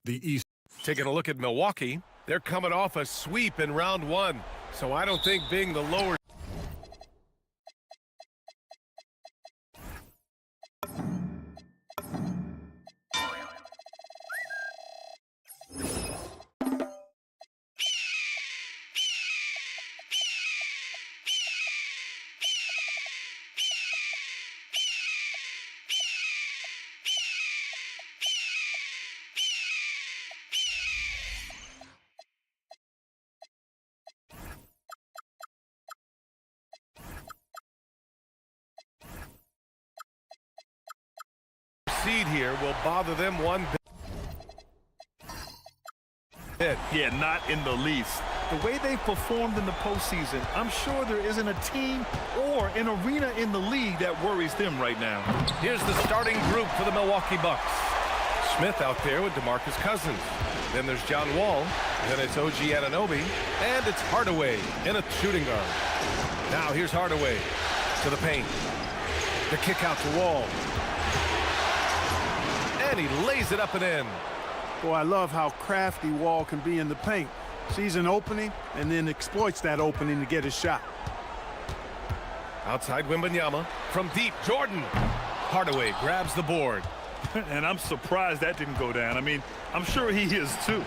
the East. Taking a look at Milwaukee, they're coming off a sweep in round one, so I don't think being the lower seed here will bother them one bit. Yeah, not in the least. The way they've performed in the postseason, I'm sure there isn't a team or an arena in the league that worries them right now. Here's the starting group for the Milwaukee Bucks. Smith out there with DeMarcus Cousins. Then there's John Wall. Then it's OG Anunoby. And it's Hardaway in a shooting guard. Now here's Hardaway to the paint. The kick out to Wall. And he lays it up and in. Boy, I love how crafty Wall can be in the paint. Sees an opening and then exploits that opening to get his shot. Outside Wembanyama. From deep, Jordan. Hardaway grabs the board. And I'm surprised that didn't go down. I mean, I'm sure he is too.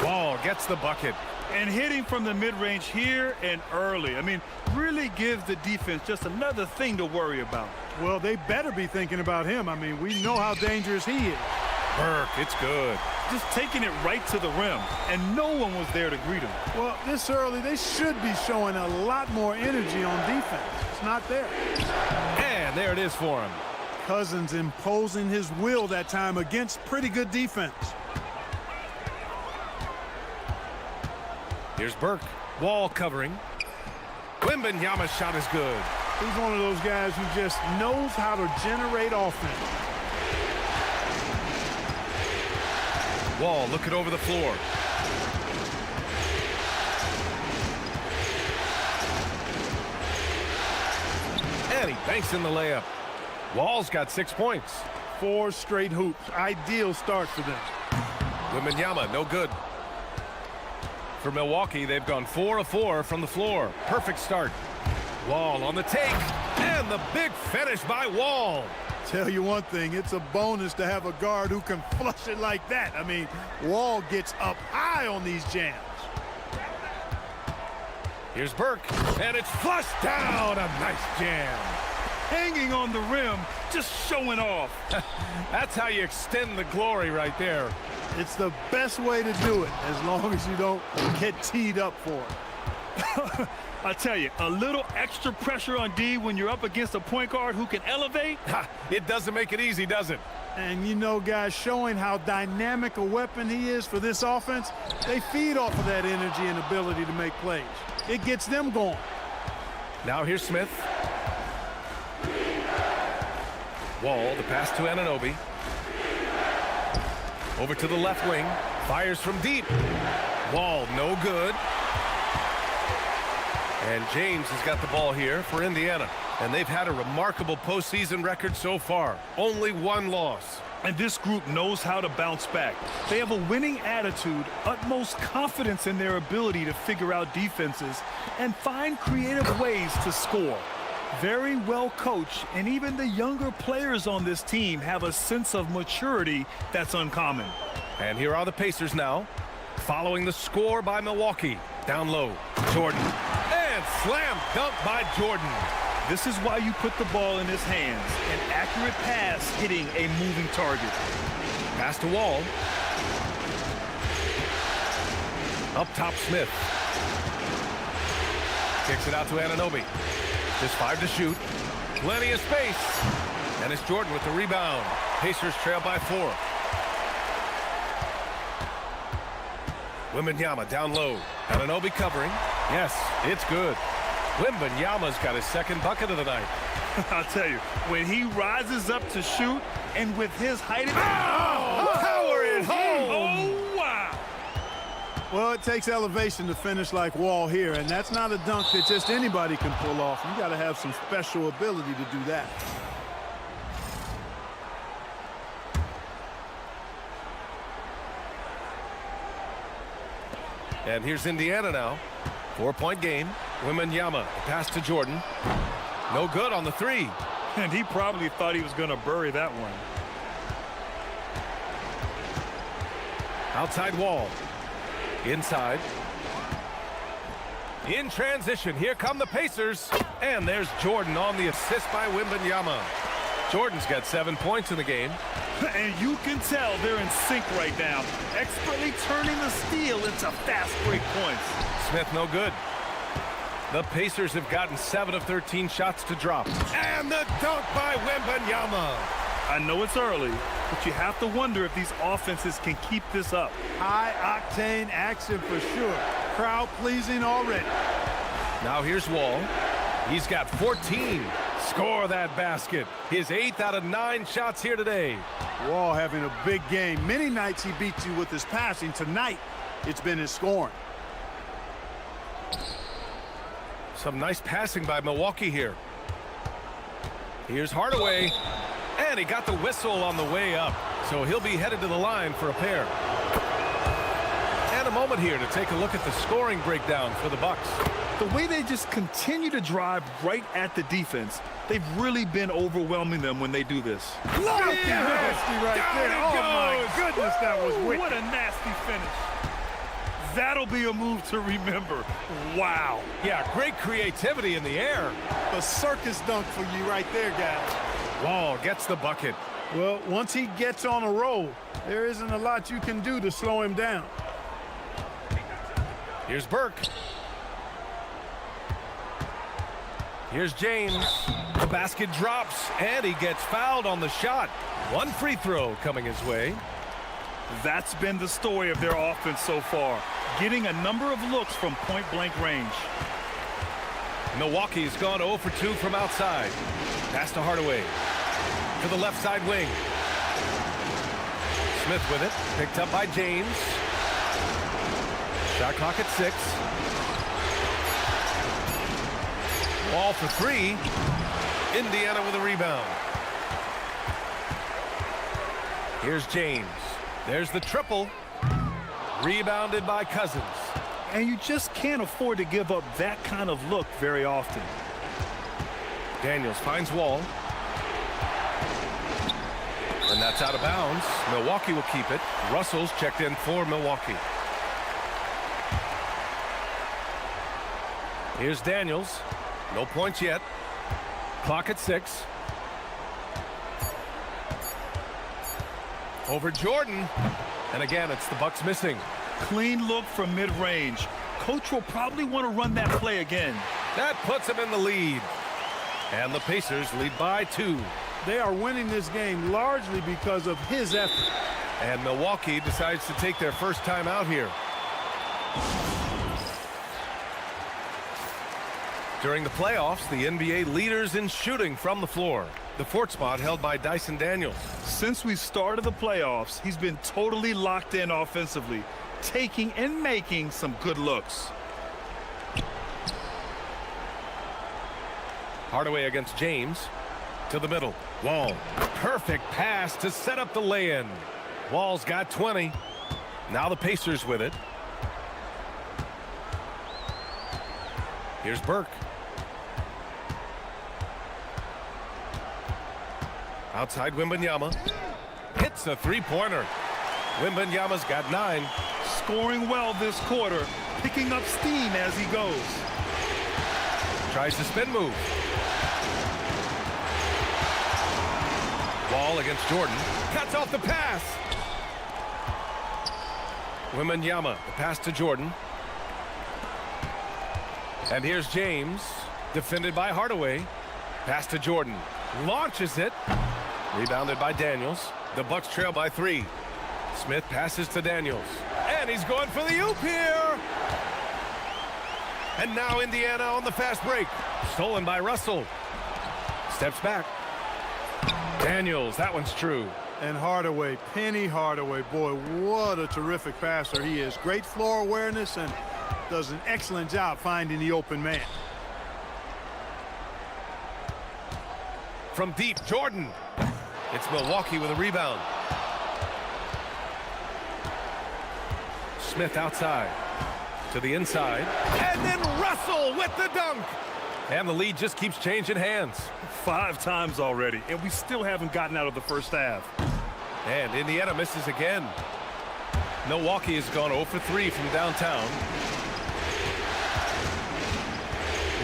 Wall gets the bucket. And hitting from the mid-range here and early. I mean, really gives the defense just another thing to worry about. Well, they better be thinking about him. I mean, we know how dangerous he is. Burke, it's good. Just taking it right to the rim, and no one was there to greet him. Well, this early, they should be showing a lot more energy on defense. It's not there. And there it is for him. Cousins imposing his will that time against pretty good defense. Here's Burke. Wall covering. Wembanyama's shot is good. He's one of those guys who just knows how to generate offense. Wall looking over the floor. And he banks in the layup. Wall's got 6 points. 4 straight hoops. Ideal start for them. Wembanyama, no good. For Milwaukee, they've gone 4 of 4 from the floor. Perfect start. Wall on the take. And the big finish by Wall. Tell you one thing, it's a bonus to have a guard who can flush it like that. I mean, Wall gets up high on these jams. Here's Burke, and it's flushed down. A nice jam. Hanging on the rim, just showing off. That's how you extend the glory right there. It's the best way to do it, as long as you don't get teed up for it. I tell you, a little extra pressure on D when you're up against a point guard who can elevate. It doesn't make it easy, does it? And you know, guys, showing how dynamic a weapon he is for this offense, they feed off of that energy and ability to make plays. It gets them going. Now here's Smith. Wall, the pass to Anunoby. Over to the left wing. Fires from deep. Wall, no good. And James has got the ball here for Indiana. And they've had a remarkable postseason record so far. Only 1 loss. And this group knows how to bounce back. They have a winning attitude, utmost confidence in their ability to figure out defenses, and find creative ways to score. Very well coached, and even the younger players on this team have a sense of maturity that's uncommon. And here are the Pacers now, following the score by Milwaukee. Down low, Jordan. And slam dunk by Jordan. This is why you put the ball in his hands. An accurate pass hitting a moving target. Pass to Wall. Up top, Smith. Kicks it out to Anunoby. Just 5 to shoot. Plenty of space. And it's Jordan with the rebound. Pacers trail by 4. Wembanyama down low. Anunoby covering. Yes, it's good. Wembanyama's got his 2nd bucket of the night. I'll tell you, when he rises up to shoot, and with his height... Power it home! Oh, wow! Well, it takes elevation to finish like Wall here, and that's not a dunk that just anybody can pull off. You got to have some special ability to do that. And here's Indiana now. 4-point game. Mynba, pass to Jordan. No good on the three. And he probably thought he was going to bury that one. Outside Wall. Inside. In transition, here come the Pacers. And there's Jordan on the assist by Mynba. Jordan's got 7 points in the game. And you can tell they're in sync right now, expertly turning the steal into fast break points. Smith no good. The Pacers have gotten 7 of 13 shots to drop. And the dunk by Mynba. I know it's early, but you have to wonder if these offenses can keep this up. High-octane action for sure. Crowd-pleasing already. Now here's Wall. He's got 14. Score that basket. His 8th out of 9 shots here today. Wall having a big game. Many nights he beats you with his passing. Tonight, it's been his scoring. Some nice passing by Milwaukee here. Here's Hardaway. And he got the whistle on the way up. So he'll be headed to the line for a pair. And a moment here to take a look at the scoring breakdown for the Bucks. The way they just continue to drive right at the defense, they've really been overwhelming them when they do this. Nasty right Down there. it Oh, my goes. goodness, that was wicked. What a nasty finish. That'll be a move to remember. Wow. Yeah, great creativity in the air. A circus dunk for you right there, guys. Wall gets the bucket. Well, once he gets on a roll, there isn't a lot you can do to slow him down. Here's Burke. Here's James. The basket drops, and he gets fouled on the shot. One free throw coming his way. That's been the story of their offense so far, getting a number of looks from point-blank range. Milwaukee's gone 0 for 2 from outside. Pass to Hardaway. To the left side wing. Smith with it. Picked up by James. Shot clock at 6. Wall for 3. Indiana with a rebound. Here's James. There's the triple. Rebounded by Cousins. And you just can't afford to give up that kind of look very often. Daniels finds Wall. And that's out of bounds. Milwaukee will keep it. Russell's checked in for Milwaukee. Here's Daniels. No points yet. Clock at 6. Over Jordan. And again, it's the Bucks missing. Clean look from mid-range. Coach will probably want to run that play again. That puts him in the lead. And the Pacers lead by 2. They are winning this game largely because of his effort. And Milwaukee decides to take their first time out here. During the playoffs, the NBA leaders in shooting from the floor. The 4th spot held by Dyson Daniels. Since we started the playoffs, he's been totally locked in offensively, taking and making some good looks. Hardaway against James. To the middle. Wall. Perfect pass to set up the lay-in. Wall's got 20. Now the Pacers with it. Here's Burke. Outside Mynba. Hits a three-pointer. Wembanyama's got 9. Scoring well this quarter, picking up steam as he goes. Tries the spin move. Wall against Jordan. Cuts off the pass. Wembanyama, the pass to Jordan. And here's James, defended by Hardaway. Pass to Jordan. Launches it. Rebounded by Daniels. The Bucks trail by 3. Smith passes to Daniels. And he's going for the oop here. And now Indiana on the fast break. Stolen by Russell. Steps back. Daniels, that one's true. And Hardaway, Penny Hardaway, boy, what a terrific passer he is. Great floor awareness and does an excellent job finding the open man. From deep, Jordan. It's Milwaukee with a rebound. Smith outside. To the inside. And then Russell with the dunk. And the lead just keeps changing hands. 5 times already, and we still haven't gotten out of the first half. And Indiana misses again. Milwaukee has gone 0 for 3 from downtown.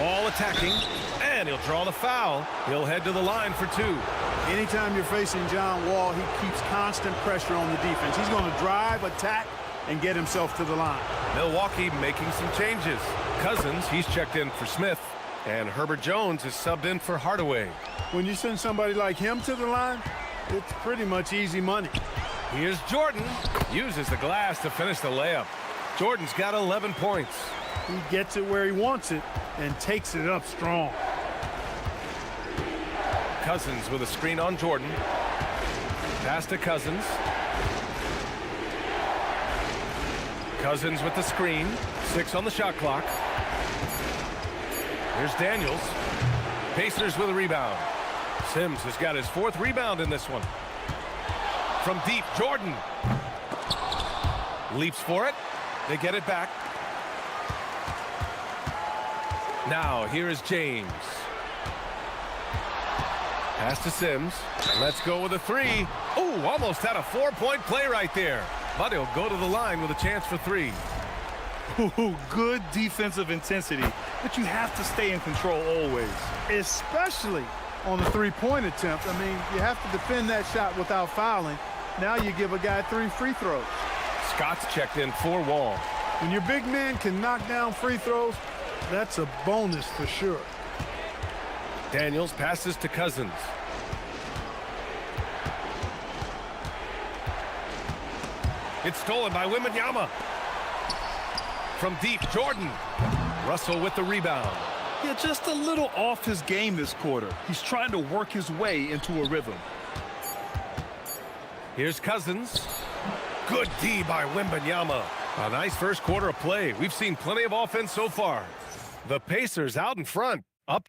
Wall attacking, and he'll draw the foul. He'll head to the line for 2. Anytime you're facing John Wall, he keeps constant pressure on the defense. He's going to drive, attack, and get himself to the line. Milwaukee making some changes. Cousins, he's checked in for Smith. And Herbert Jones is subbed in for Hardaway. When you send somebody like him to the line, it's pretty much easy money. Here's Jordan. Uses the glass to finish the layup. Jordan's got 11 points. He gets it where he wants it and takes it up strong. Cousins with a screen on Jordan. Pass to Cousins. Cousins with the screen. 6 on the shot clock. Here's Daniels. Pacers with a rebound. Sims has got his 4th rebound in this one. From deep, Jordan. Leaps for it. They get it back. Now, here is James. Pass to Sims. Let's go with a 3. Ooh, almost had a 4-point play right there. But he'll go to the line with a chance for 3. Ooh, good defensive intensity, but you have to stay in control always. Especially on the three-point attempt. I mean, you have to defend that shot without fouling. Now you give a guy 3 free throws. Scott's checked in for Wall. When your big man can knock down free throws, that's a bonus for sure. Daniels passes to Cousins. It's stolen by Wembanyama. From deep, Jordan. Russell with the rebound. Yeah, just a little off his game this quarter. He's trying to work his way into a rhythm. Here's Cousins. Good D by Wembanyama. A nice first quarter of play. We've seen plenty of offense so far. The Pacers out in front. Up.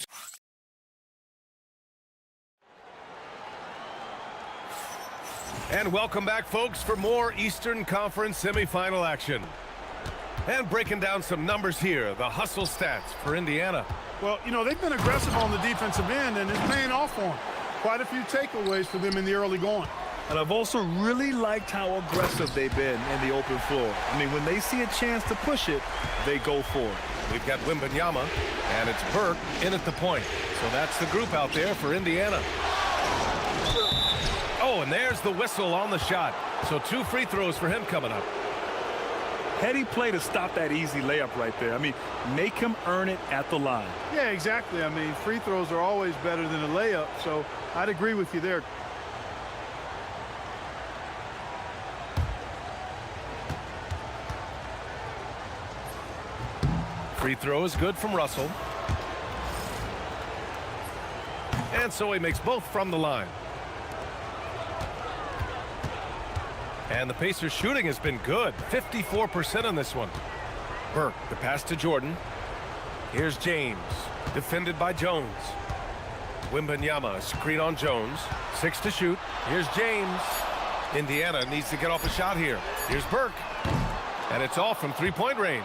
And welcome back, folks, for more Eastern Conference semifinal action. And breaking down some numbers here, the hustle stats for Indiana. Well, you know, they've been aggressive on the defensive end, and it's paying off for them. Quite a few takeaways for them in the early going. And I've also really liked how aggressive they've been in the open floor. I mean, when they see a chance to push it, they go for it. We've got Wembanyama, and it's Burke in at the point. So that's the group out there for Indiana. Oh, and there's the whistle on the shot. So 2 free throws for him coming up. Heady play to stop that easy layup right there. I mean, make him earn it at the line. Yeah, exactly. I mean, free throws are always better than a layup, so I'd agree with you there. Free throw is good from Russell. And so he makes both from the line. And the Pacers shooting has been good. 54% on this one. Burke, the pass to Jordan. Here's James, defended by Jones. Wembanyama, screen on Jones. 6 to shoot. Here's James. Indiana needs to get off a shot here. Here's Burke. And it's off from 3-point range.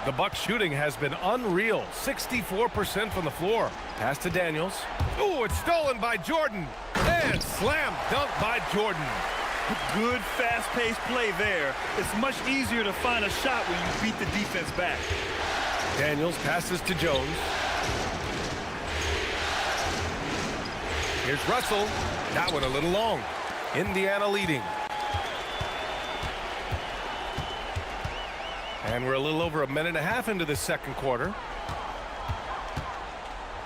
The Bucks shooting has been unreal. 64% from the floor. Pass to Daniels. Ooh, it's stolen by Jordan. And slam dunk by Jordan. Good fast-paced play there. It's much easier to find a shot when you beat the defense back. Daniels passes to Jones. Here's Russell. That one a little long. Indiana leading. And we're a little over 1.5 minutes into the second quarter.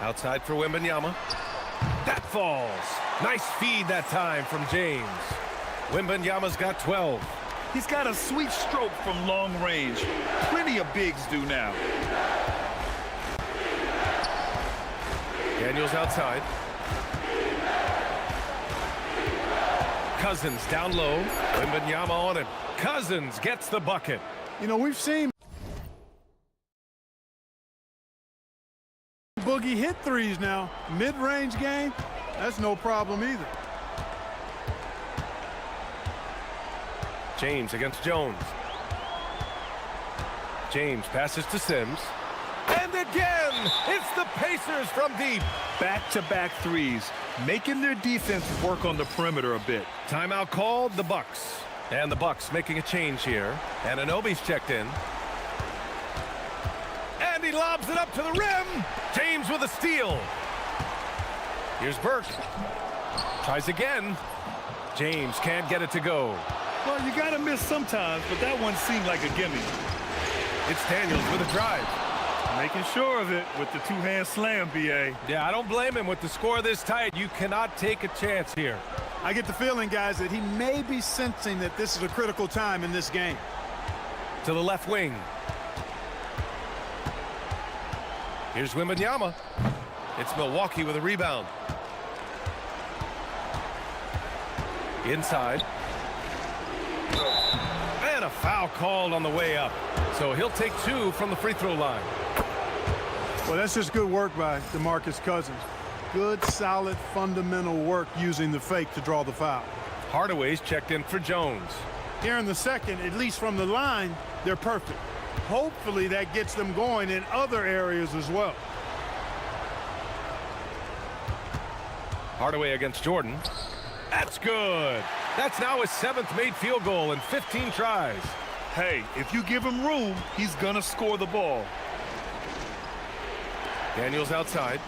Outside for Wembanyama. That falls. Nice feed that time from James. Wembanyama's got 12. He's got a sweet stroke from long range. Plenty of bigs do now. Daniels outside. Cousins down low. Wembanyama on him. Cousins gets the bucket. You know, we've seen Boogie hit threes now. Mid-range game, that's no problem either. James against Jones. James passes to Sims. And again, it's the Pacers from deep. Back-to-back threes, making their defense work on the perimeter a bit. Timeout called, the Bucks. And the Bucks making a change here. Anunoby's checked in. And he lobs it up to the rim. James with a steal. Here's Burke. Tries again. James can't get it to go. Well, you gotta miss sometimes, but that one seemed like a gimme. It's Daniels with a drive. Making sure of it with the two-hand slam, B.A. Yeah, I don't blame him. With the score this tight, you cannot take a chance here. I get the feeling, guys, that he may be sensing that this is a critical time in this game. To the left wing. Here's Wembanyama. It's Milwaukee with a rebound. Inside. And a foul called on the way up. So he'll take 2 from the free throw line. Well, that's just good work by DeMarcus Cousins. Good, solid, fundamental work using the fake to draw the foul. Hardaway's checked in for Jones. Here in the second, at least from the line, they're perfect. Hopefully that gets them going in other areas as well. Hardaway against Jordan. That's good. That's now his 7th made field goal in 15 tries. Hey, if you give him room, he's gonna score the ball. Daniels outside.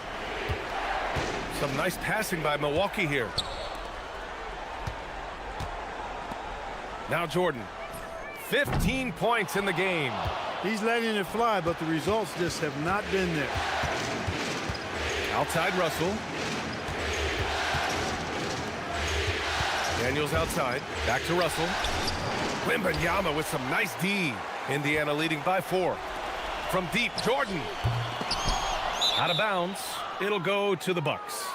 Some nice passing by Milwaukee here. Now Jordan. 15 points in the game. He's letting it fly, but the results just have not been there. Outside Russell. Daniels outside. Back to Russell. Wembanyama with some nice D. Indiana leading by 4. From deep, Jordan. Out of bounds. It'll go to the Bucks.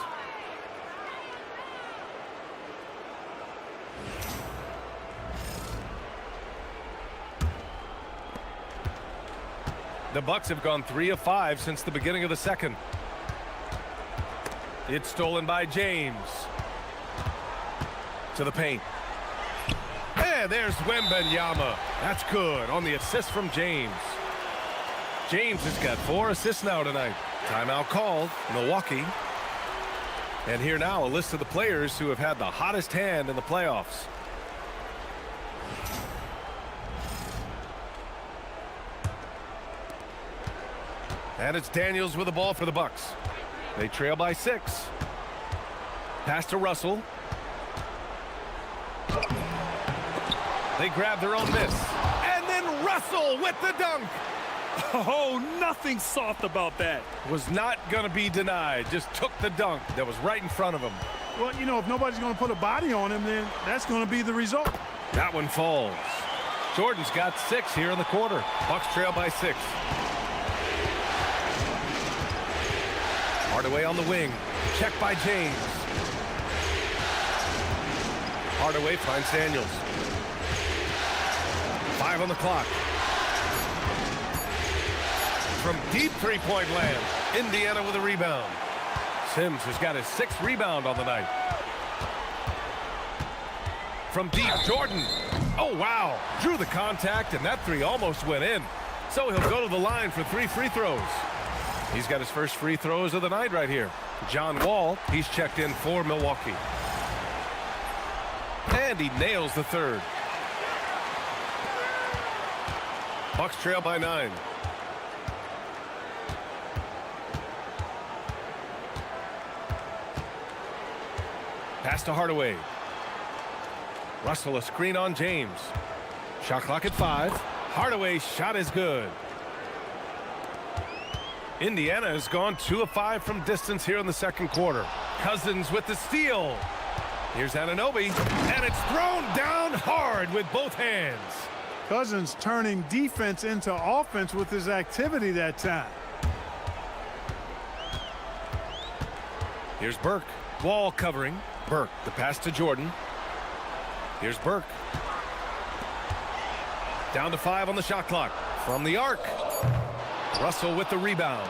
The Bucks have gone 3 of 5 since the beginning of the second. It's stolen by James. To the paint. And there's Wembanyama. That's good on the assist from James. James has got 4 assists now tonight. Timeout called, Milwaukee. And here now a list of the players who have had the hottest hand in the playoffs. And it's Daniels with the ball for the Bucks. They trail by 6. Pass to Russell. They grab their own miss. And then Russell with the dunk. Oh, nothing soft about that. Was not going to be denied. Just took the dunk that was right in front of him. Well, you know, if nobody's going to put a body on him, then that's going to be the result. That one falls. Jordan's got 6 here in the quarter. Bucks trail by 6. Hardaway on the wing. Check by James. Hardaway finds Daniels. 5 on the clock. From deep three-point land, Indiana with a rebound. Sims has got his 6th rebound on the night. From deep, Jordan. Oh, wow. Drew the contact, and that 3 almost went in. So he'll go to the line for 3 free throws. He's got his first free throws of the night right here. John Wall, he's checked in for Milwaukee. And he nails the 3rd. Bucks trail by 9. Pass to Hardaway. Russell a screen on James. Shot clock at 5. Hardaway's shot is good. Indiana has gone 2 of 5 from distance here in the second quarter. Cousins with the steal. Here's Anunoby, and it's thrown down hard with both hands. Cousins turning defense into offense with his activity that time. Here's Burke. Wall covering. Burke, the pass to Jordan. Here's Burke. Down to 5 on the shot clock. From the arc. Russell with the rebound.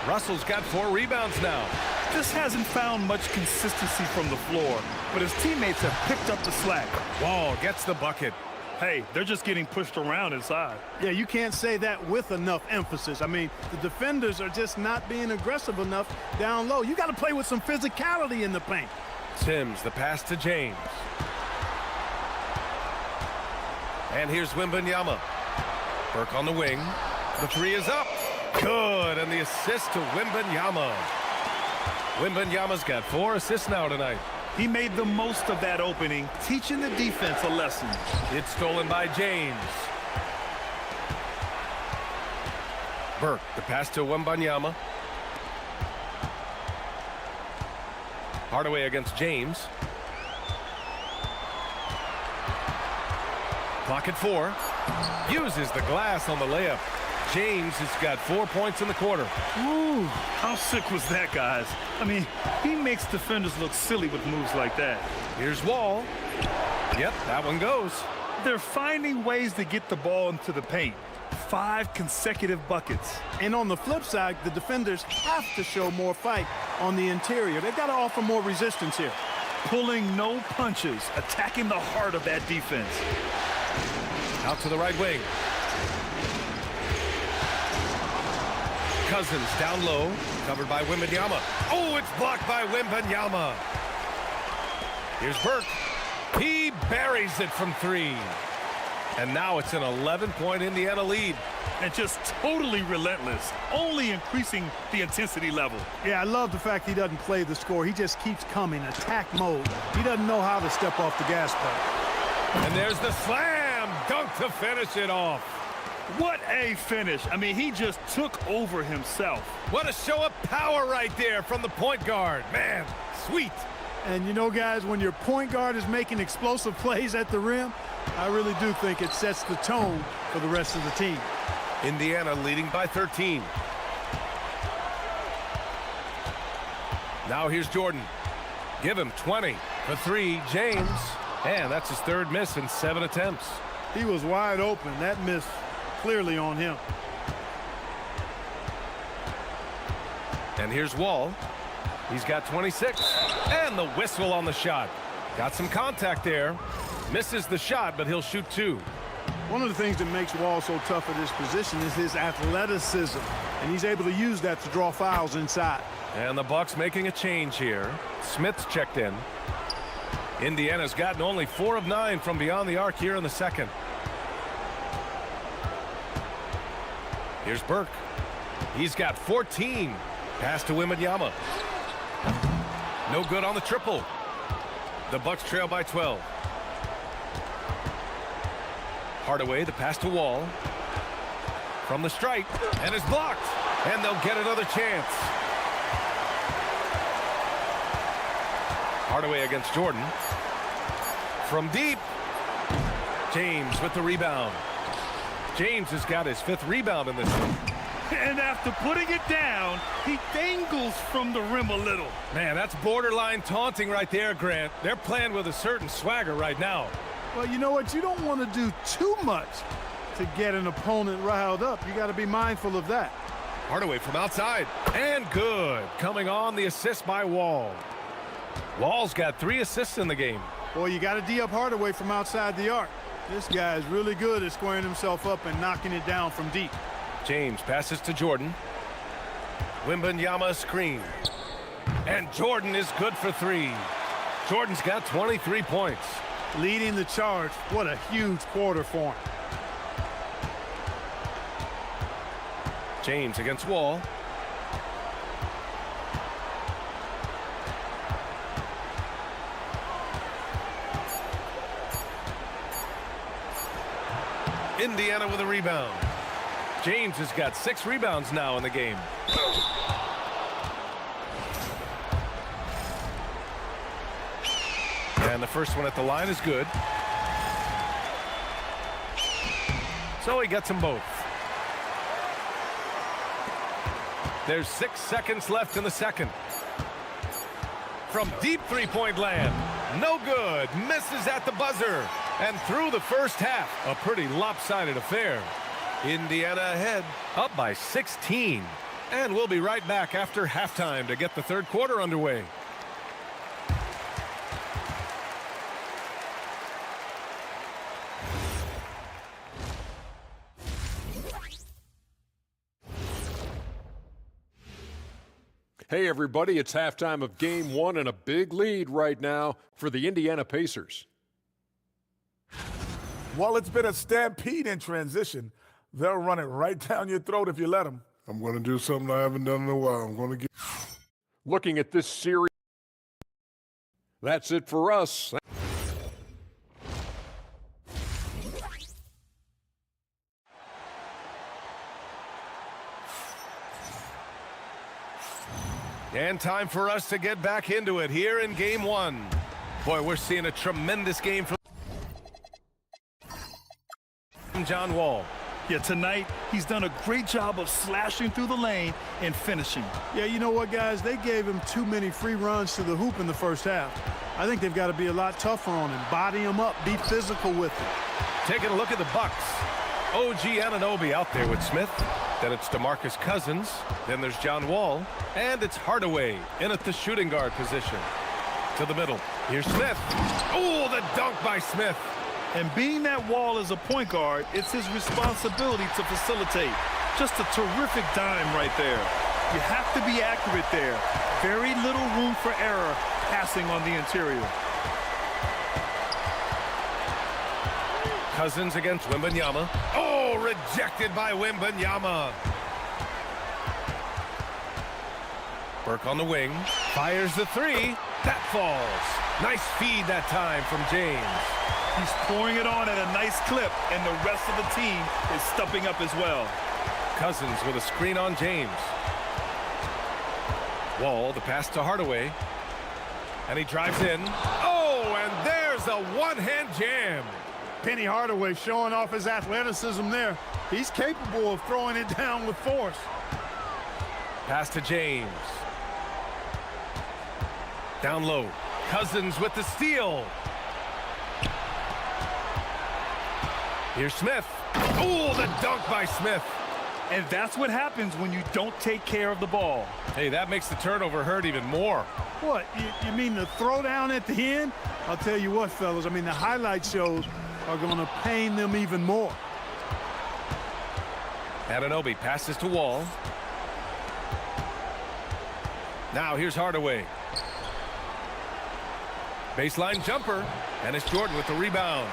Russell's got 4 rebounds now. Just hasn't found much consistency from the floor, but his teammates have picked up the slack. Wall gets the bucket. Hey, they're just getting pushed around inside. Yeah, you can't say that with enough emphasis. I mean, the defenders are just not being aggressive enough down low. You got to play with some physicality in the paint. Sims, the pass to James. And here's Wembanyama. Burke on the wing. The three is up. Good, and the assist to Wembanyama. Wembanyama's got 4 assists now tonight. He made the most of that opening, teaching the defense a lesson. It's stolen by James. Burke, the pass to Wembanyama. Hardaway against James. Clock at 4. Uses the glass on the layup. James has got 4 points in the quarter. Ooh, how sick was that, guys? I mean, he makes defenders look silly with moves like that. Here's Wall. Yep, that one goes. They're finding ways to get the ball into the paint. 5 consecutive buckets. And on the flip side, the defenders have to show more fight on the interior. They've got to offer more resistance here. Pulling no punches, attacking the heart of that defense. Out to the right wing. Cousins down low, covered by Wembanyama. Oh, it's blocked by Wembanyama. Here's Burke. He buries it from 3. And now it's an 11-point Indiana lead. And just totally relentless, only increasing the intensity level. Yeah, I love the fact he doesn't play the score. He just keeps coming, attack mode. He doesn't know how to step off the gas pedal. And there's the slam dunk to finish it off. What a finish. I mean, he just took over himself. What a show of power right there from the point guard. Man, sweet. And you know, guys, when your point guard is making explosive plays at the rim, I really do think it sets the tone for the rest of the team. Indiana leading by 13. Now here's Jordan. Give him 20 for 3. James. And that's his 3rd miss in 7 attempts. He was wide open. That miss clearly on him. And here's Wall. He's got 26. And the whistle on the shot. Got some contact there. Misses the shot, but he'll shoot 2. One of the things that makes Wall so tough at this position is his athleticism. And he's able to use that to draw fouls inside. And the Bucks making a change here. Smith's checked in. Indiana's gotten only 4 of 9 from beyond the arc here in the second. Here's Burke. He's got 14. Pass to Wembanyama. No good on the triple. The Bucks trail by 12. Hardaway, the pass to Wall. From the stripe, and it's blocked. And they'll get another chance. Hardaway against Jordan. From deep. James with the rebound. James has got his 5th rebound in this one. And after putting it down, he dangles from the rim a little. Man, that's borderline taunting right there, Grant. They're playing with a certain swagger right now. Well, you know what? You don't want to do too much to get an opponent riled up. You got to be mindful of that. Hardaway from outside. And good. Coming on the assist by Wall. Wall's got 3 assists in the game. Boy, you got to D up Hardaway from outside the arc. This guy is really good at squaring himself up and knocking it down from deep. James passes to Jordan. Wembanyama screen. And Jordan is good for 3. Jordan's got 23 points. Leading the charge. What a huge quarter for him. James against Wall. Indiana with a rebound. James has got 6 rebounds now in the game. And the first one at the line is good. So he gets them both. There's 6 seconds left in the second. From deep 3-point land. No good. Misses at the buzzer. And through the first half, a pretty lopsided affair. Indiana ahead, up by 16. And we'll be right back after halftime to get the third quarter underway. Hey, everybody, it's halftime of Game 1 and a big lead right now for the Indiana Pacers. While it's been a stampede in transition, they'll run it right down your throat if you let them. I'm going to do something I haven't done in a while. I'm going to get... Looking at this series, that's it for us. And time for us to get back into it here in Game 1. Boy, we're seeing a tremendous game from John Wall. Yeah, tonight, he's done a great job of slashing through the lane and finishing. Yeah, you know what, guys? They gave him too many free runs to the hoop in the first half. I think they've got to be a lot tougher on him, body him up, be physical with him. Taking a look at the Bucks. OG Anunoby out there with Smith. Then it's DeMarcus Cousins. Then there's John Wall. And it's Hardaway in at the shooting guard position. To the middle. Here's Smith. Oh, the dunk by Smith. And being that Wall is a point guard, it's his responsibility to facilitate. Just a terrific dime right there. You have to be accurate there. Very little room for error passing on the interior. Cousins against Wembanyama. Oh, rejected by Wembanyama. Burke on the wing. Fires the three. That falls. Nice feed that time from James. He's pouring it on at a nice clip, and the rest of the team is stepping up as well. Cousins with a screen on James. Wall, the pass to Hardaway. And he drives in. Oh, and there's a one-hand jam. Penny Hardaway showing off his athleticism there. He's capable of throwing it down with force. Pass to James. Down low. Cousins with the steal. Here's Smith. Oh, the dunk by Smith. And that's what happens when you don't take care of the ball. Hey, that makes the turnover hurt even more. What, you mean the throwdown at the end? I'll tell you what, fellas, I mean, the highlight shows are going to pain them even more. Anunoby passes to Wall. Now here's Hardaway. Baseline jumper, and it's Jordan with the rebound.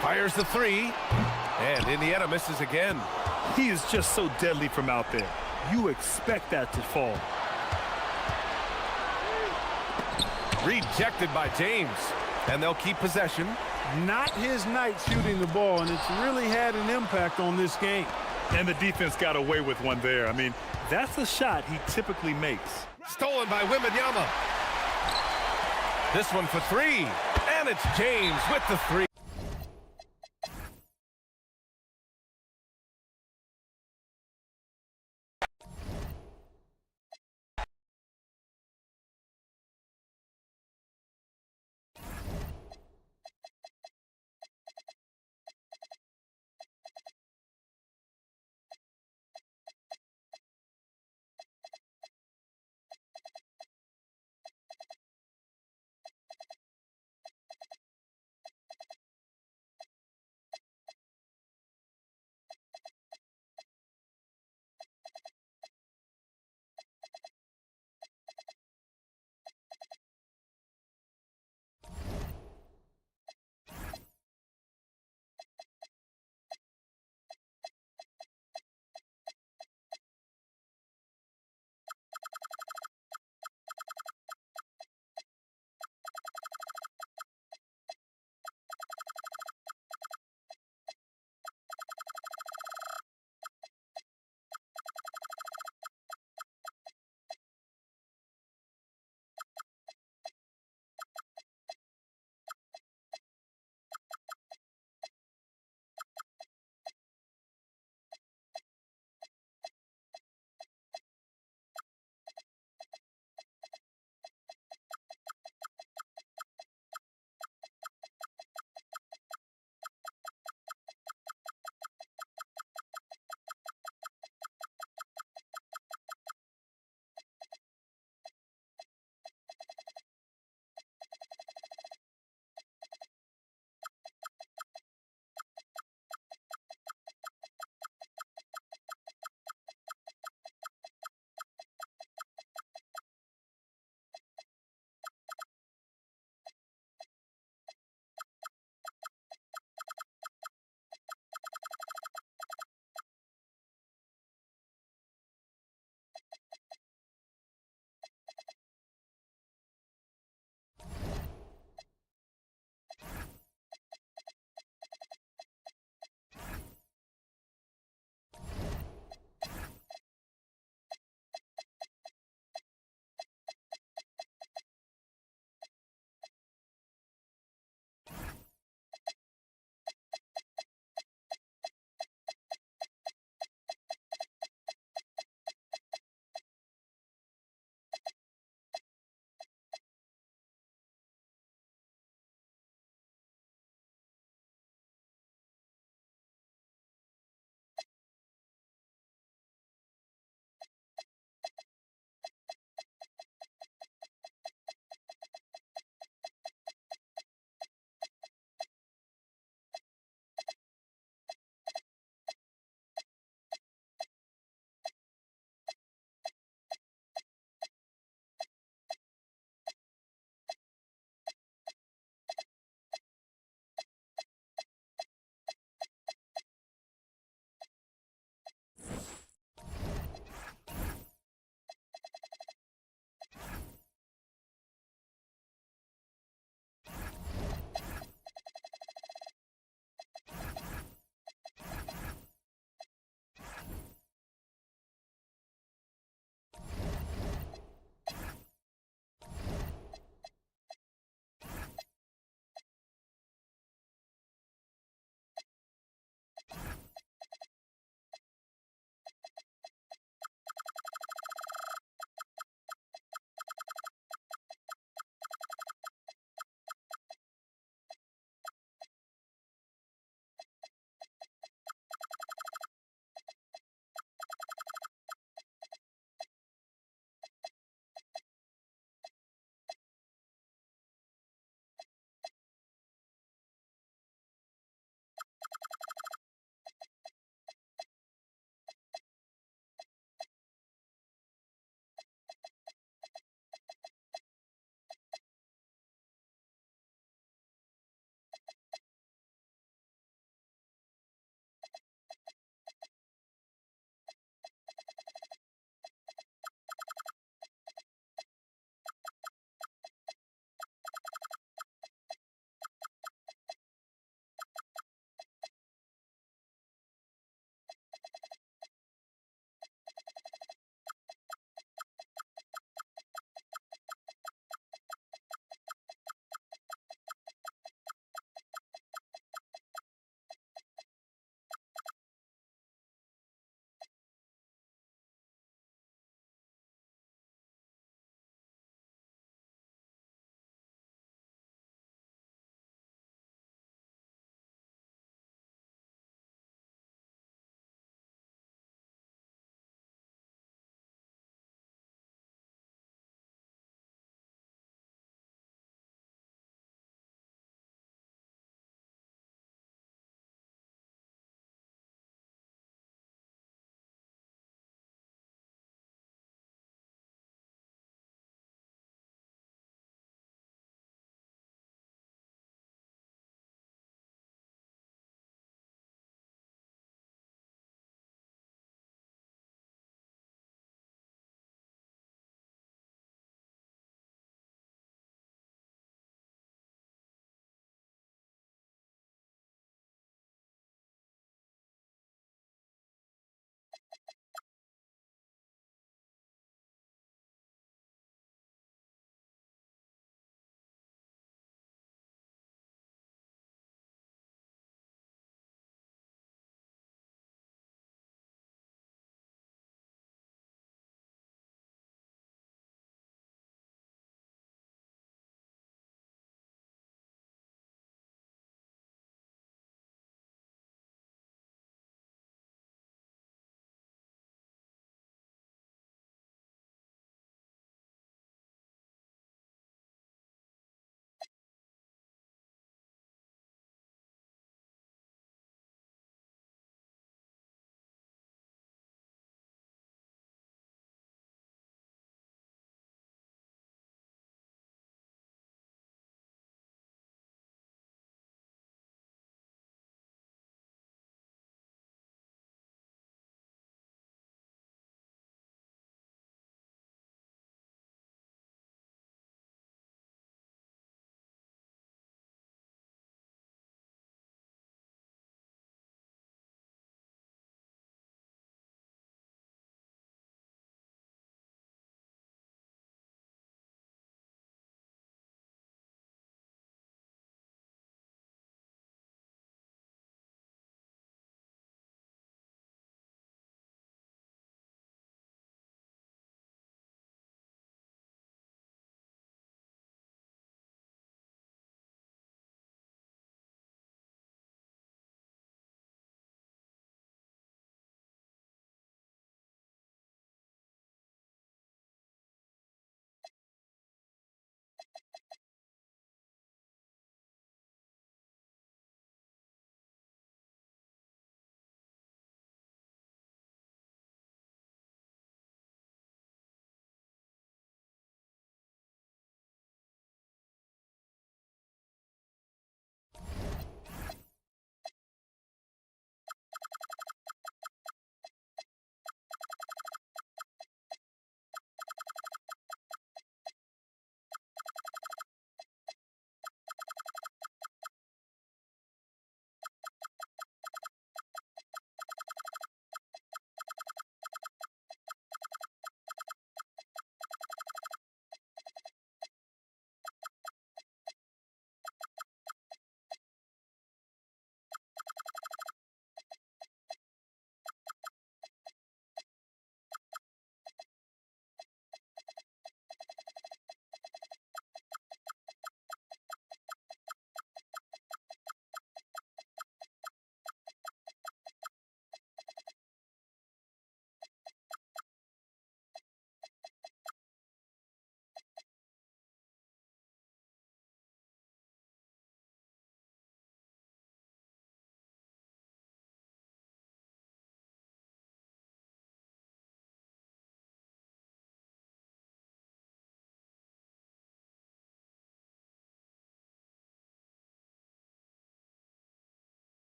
Fires the three, and Indiana misses again. He is just so deadly from out there. You expect that to fall. Rejected by James, and they'll keep possession. Not his night shooting the ball, and it's really had an impact on this game. And the defense got away with one there. I mean, that's a shot he typically makes. Stolen by Wembanyama. This one for three, and it's James with the three.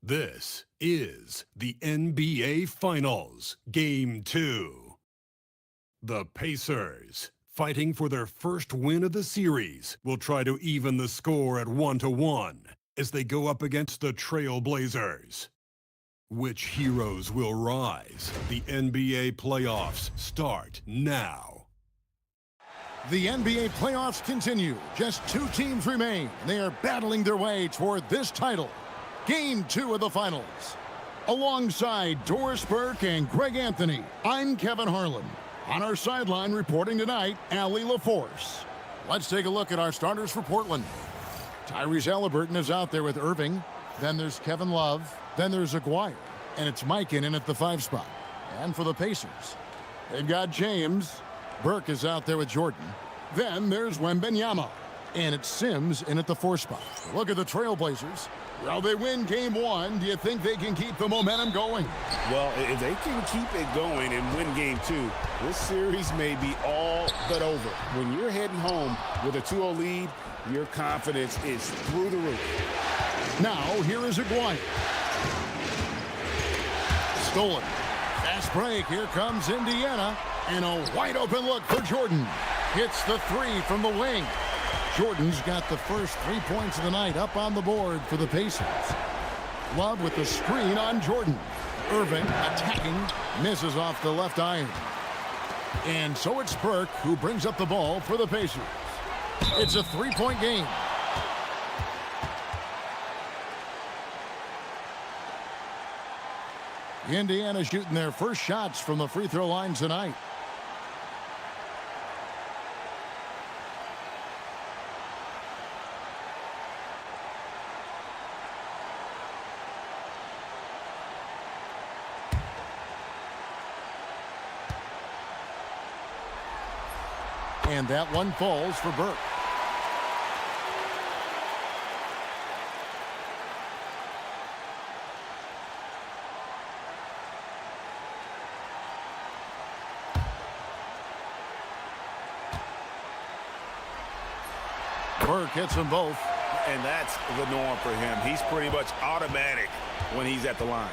This is the NBA Finals, Game 2. The Pacers, fighting for their first win of the series, will try to even the score at 1-1 as they go up against the Trail Blazers. Which heroes will rise? The NBA playoffs start now. The NBA playoffs continue. Just 2 teams remain. They are battling their way toward this title. Game 2 of the finals. Alongside Doris Burke and Greg Anthony, I'm Kevin Harlan. On our sideline reporting tonight, Allie LaForce. Let's take a look at our starters for Portland. Tyrese Halliburton is out there with Irving. Then there's Kevin Love. Then there's Aguirre. And it's Mikan in at the 5 spot. And for the Pacers, they've got James. Burke is out there with Jordan. Then there's Wembanyama. And it's Sims in at the 4 spot. Look at the Trailblazers. Well, they win Game 1. Do you think they can keep the momentum going? Well, if they can keep it going and win Game 2, this series may be all but over. When you're heading home with a 2-0 lead, your confidence is through the roof. Now, here is Aguirre. Stolen. Fast break. Here comes Indiana. And a wide-open look for Jordan. Hits the 3 from the wing. Jordan's got the first 3 points of the night up on the board for the Pacers. Love with the screen on Jordan. Irving attacking, misses off the left iron. And so it's Burke who brings up the ball for the Pacers. It's a 3-point game. Indiana shooting their first shots from the free throw line tonight. And that one falls for Burke. Burke hits them both. And that's the norm for him. He's pretty much automatic when he's at the line.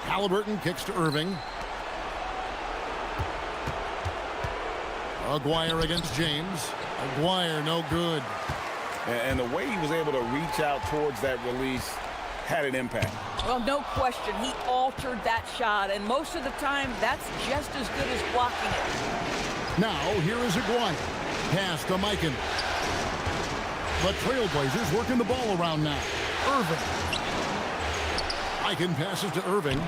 Halliburton kicks to Irving. Aguirre against James. Aguirre no good. And the way he was able to reach out towards that release had an impact. Well, no question. He altered that shot, and most of the time, that's just as good as blocking it. Now, here is Aguirre. Pass to Mikan. The Trailblazers working the ball around now. Irving. Mikan passes to Irving.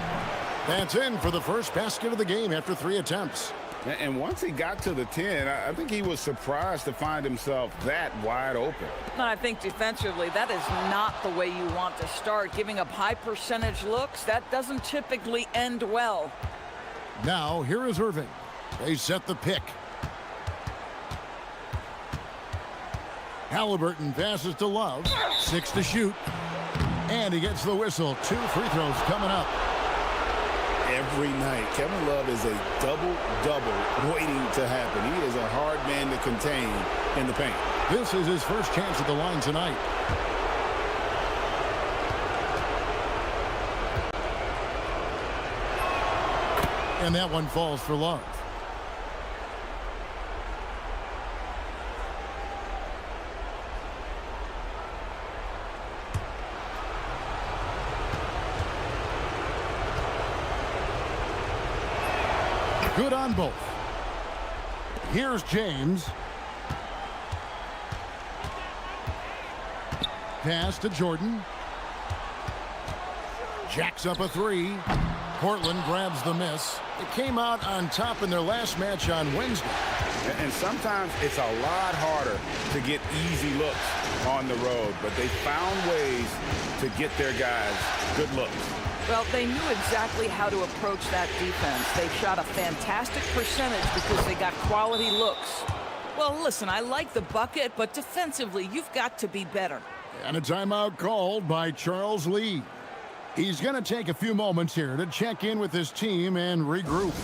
That's in for the first basket of the game after 3 attempts. And once he got to the 10, I think he was surprised to find himself that wide open. I think defensively, that is not the way you want to start. Giving up high percentage looks, that doesn't typically end well. Now, here is Irving. They set the pick. Halliburton passes to Love. 6 to shoot. And he gets the whistle. 2 free throws coming up. Every night, Kevin Love is a double-double waiting to happen. He is a hard man to contain in the paint. This is his first chance at the line tonight. And that one falls for Love. Good on both. Here's James. Pass to Jordan. Jacks up a 3. Portland grabs the miss. It came out on top in their last match on Wednesday. And sometimes it's a lot harder to get easy looks on the road, but they found ways to get their guys good looks. Well, they knew exactly how to approach that defense. They shot a fantastic percentage because they got quality looks. Well, listen, I like the bucket, but defensively, you've got to be better. And a timeout called by Charles Lee. He's going to take a few moments here to check in with his team and regroup.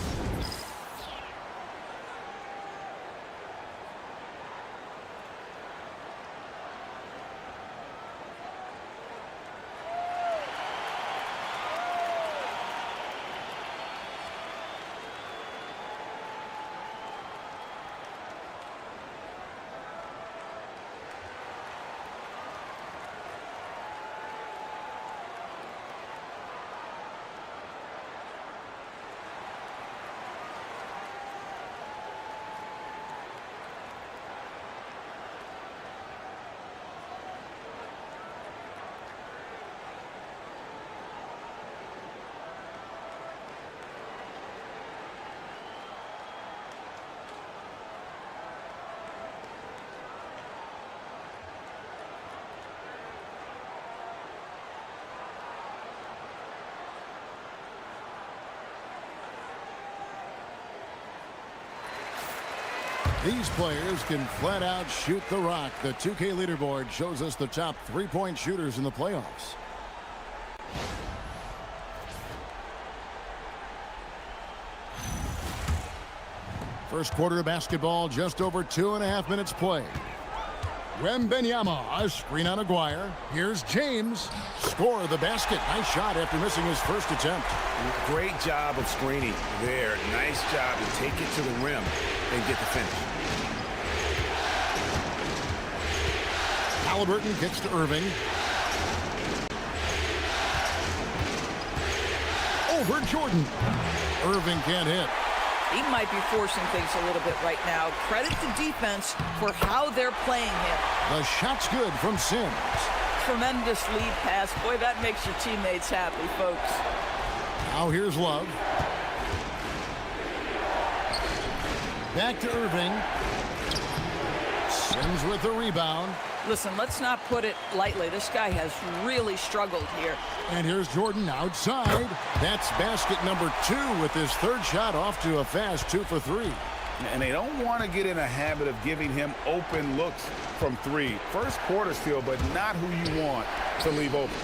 These players can flat out shoot the rock. The 2K leaderboard shows us the top three-point shooters in the playoffs. First quarter of basketball, just over 2.5 minutes play. Wembanyama, a screen on Aguirre. Here's James. Score the basket. Nice shot after missing his first attempt. Great job of screening there. Nice job to take it to the rim and get the finish. Halliburton kicks to Irving. Over Jordan. Irving can't hit. He might be forcing things a little bit right now. Credit the defense for how they're playing him. The shot's good from Sims. Tremendous lead pass. Boy, that makes your teammates happy, folks. Now here's Love. Back to Irving. Sims with the rebound. Listen, let's not put it lightly. This guy has really struggled here. And here's Jordan outside. That's basket number 2 with his third shot off to a fast 2 for 3. And they don't want to get in a habit of giving him open looks from 3. First quarter still, but not who you want to leave open.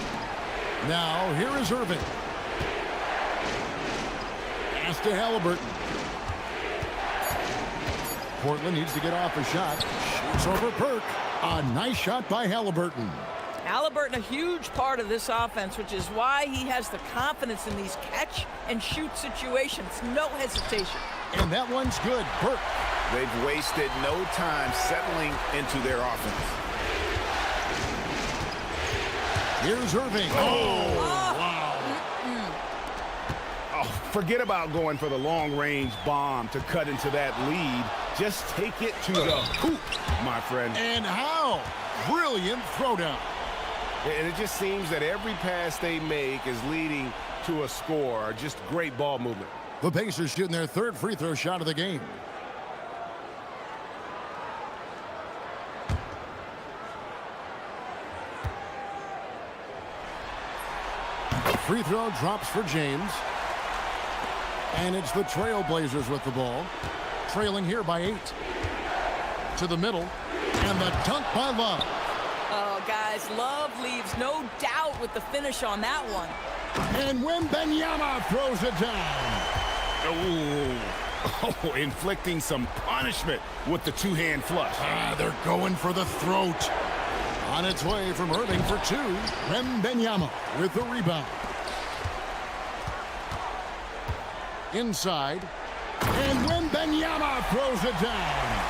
Now here is Irving. Pass to Halliburton. Portland needs to get off a shot. Shoots over Perk. A nice shot by Halliburton. Halliburton, a huge part of this offense, which is why he has the confidence in these catch-and-shoot situations. No hesitation. And that one's good. Perk. They've wasted no time settling into their offense. Here's Irving. Oh, wow. Oh, forget about going for the long-range bomb to cut into that lead. Just take it to the hoop, my friend. And how? Brilliant throwdown. And it just seems that every pass they make is leading to a score. Just great ball movement. The Pacers shooting their third free throw shot of the game. The free throw drops for James. And it's the Trailblazers with the ball. Trailing here by 8. To the middle. And the dunk by Love. Oh, guys, Love leaves no doubt with the finish on that one. And Wembanyama throws it down. Oh, inflicting some punishment with the two-hand flush. They're going for the throat. On its way from Irving for 2. Wembanyama with the rebound. Inside. And Wembanyama throws it down.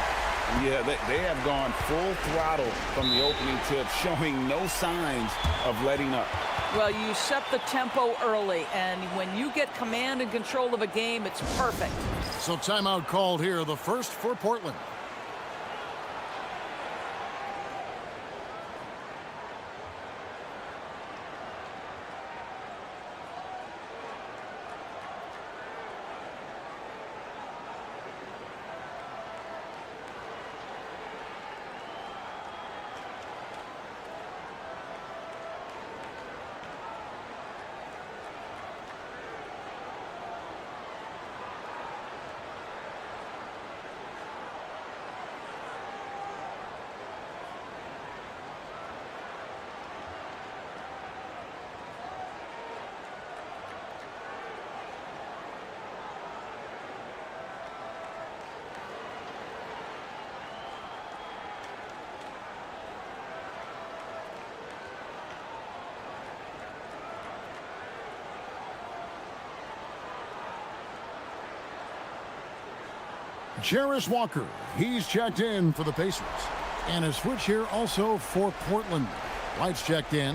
Yeah, they have gone full throttle from the opening tip, showing no signs of letting up. Well, you set the tempo early, and when you get command and control of a game, it's perfect. So timeout called here, the first for Portland. Jarris Walker, he's checked in for the Pacers. And a switch here also for Portland. White's checked in.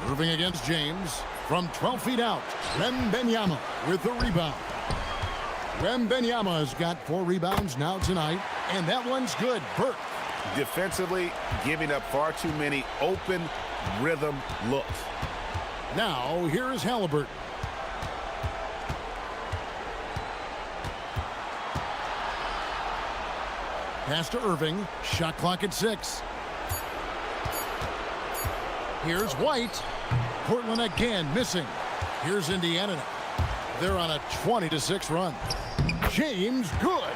Irving against James from 12 feet out. Wembanyama with the rebound. Wembanyama has got 4 rebounds now tonight, and that one's good. Burke. Defensively, giving up far too many open rhythm looks. Now, here is Halliburton. Pass to Irving. Shot clock at 6. Here's White. Portland again missing. Here's Indiana now. They're on a 20-6 run. James, good.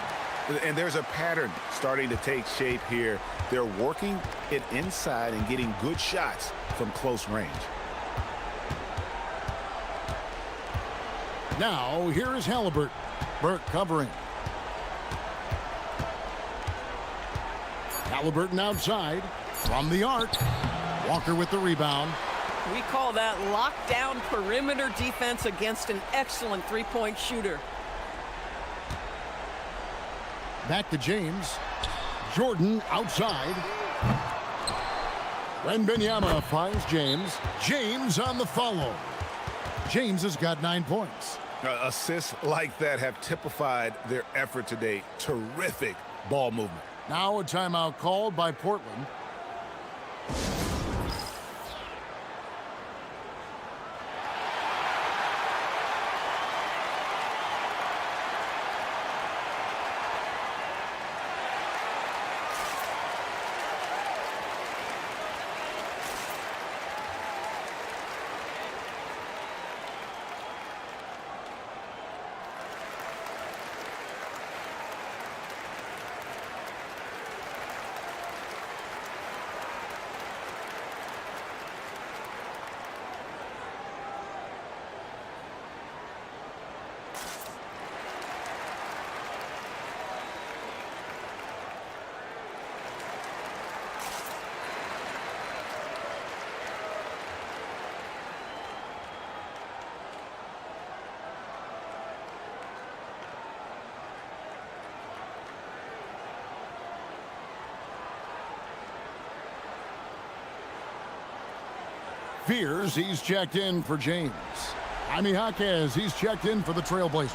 And there's a pattern starting to take shape here. They're working it inside and getting good shots from close range. Now, here is Halliburton. Burke covering. Halliburton outside. From the arc. Walker with the rebound. We call that lockdown perimeter defense against an excellent three-point shooter. Back to James. Jordan outside. Wembanyama finds James. James on the follow. James has got 9 points. Assists like that have typified their effort today. Terrific ball movement. Now a timeout called by Portland. Fears, he's checked in for James. Jaime Jaquez, he's checked in for the Trailblazers.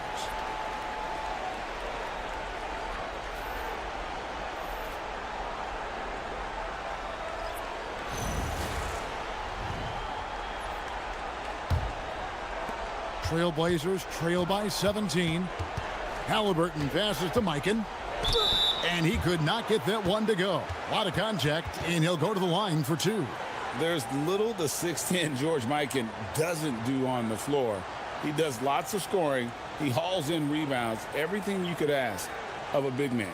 Trailblazers trail by 17. Halliburton passes to Mikan. And he could not get that one to go. A lot of contact, and he'll go to the line for 2. There's little the 6'10 George Mikan doesn't do on the floor. He does lots of scoring. He hauls in rebounds. Everything you could ask of a big man.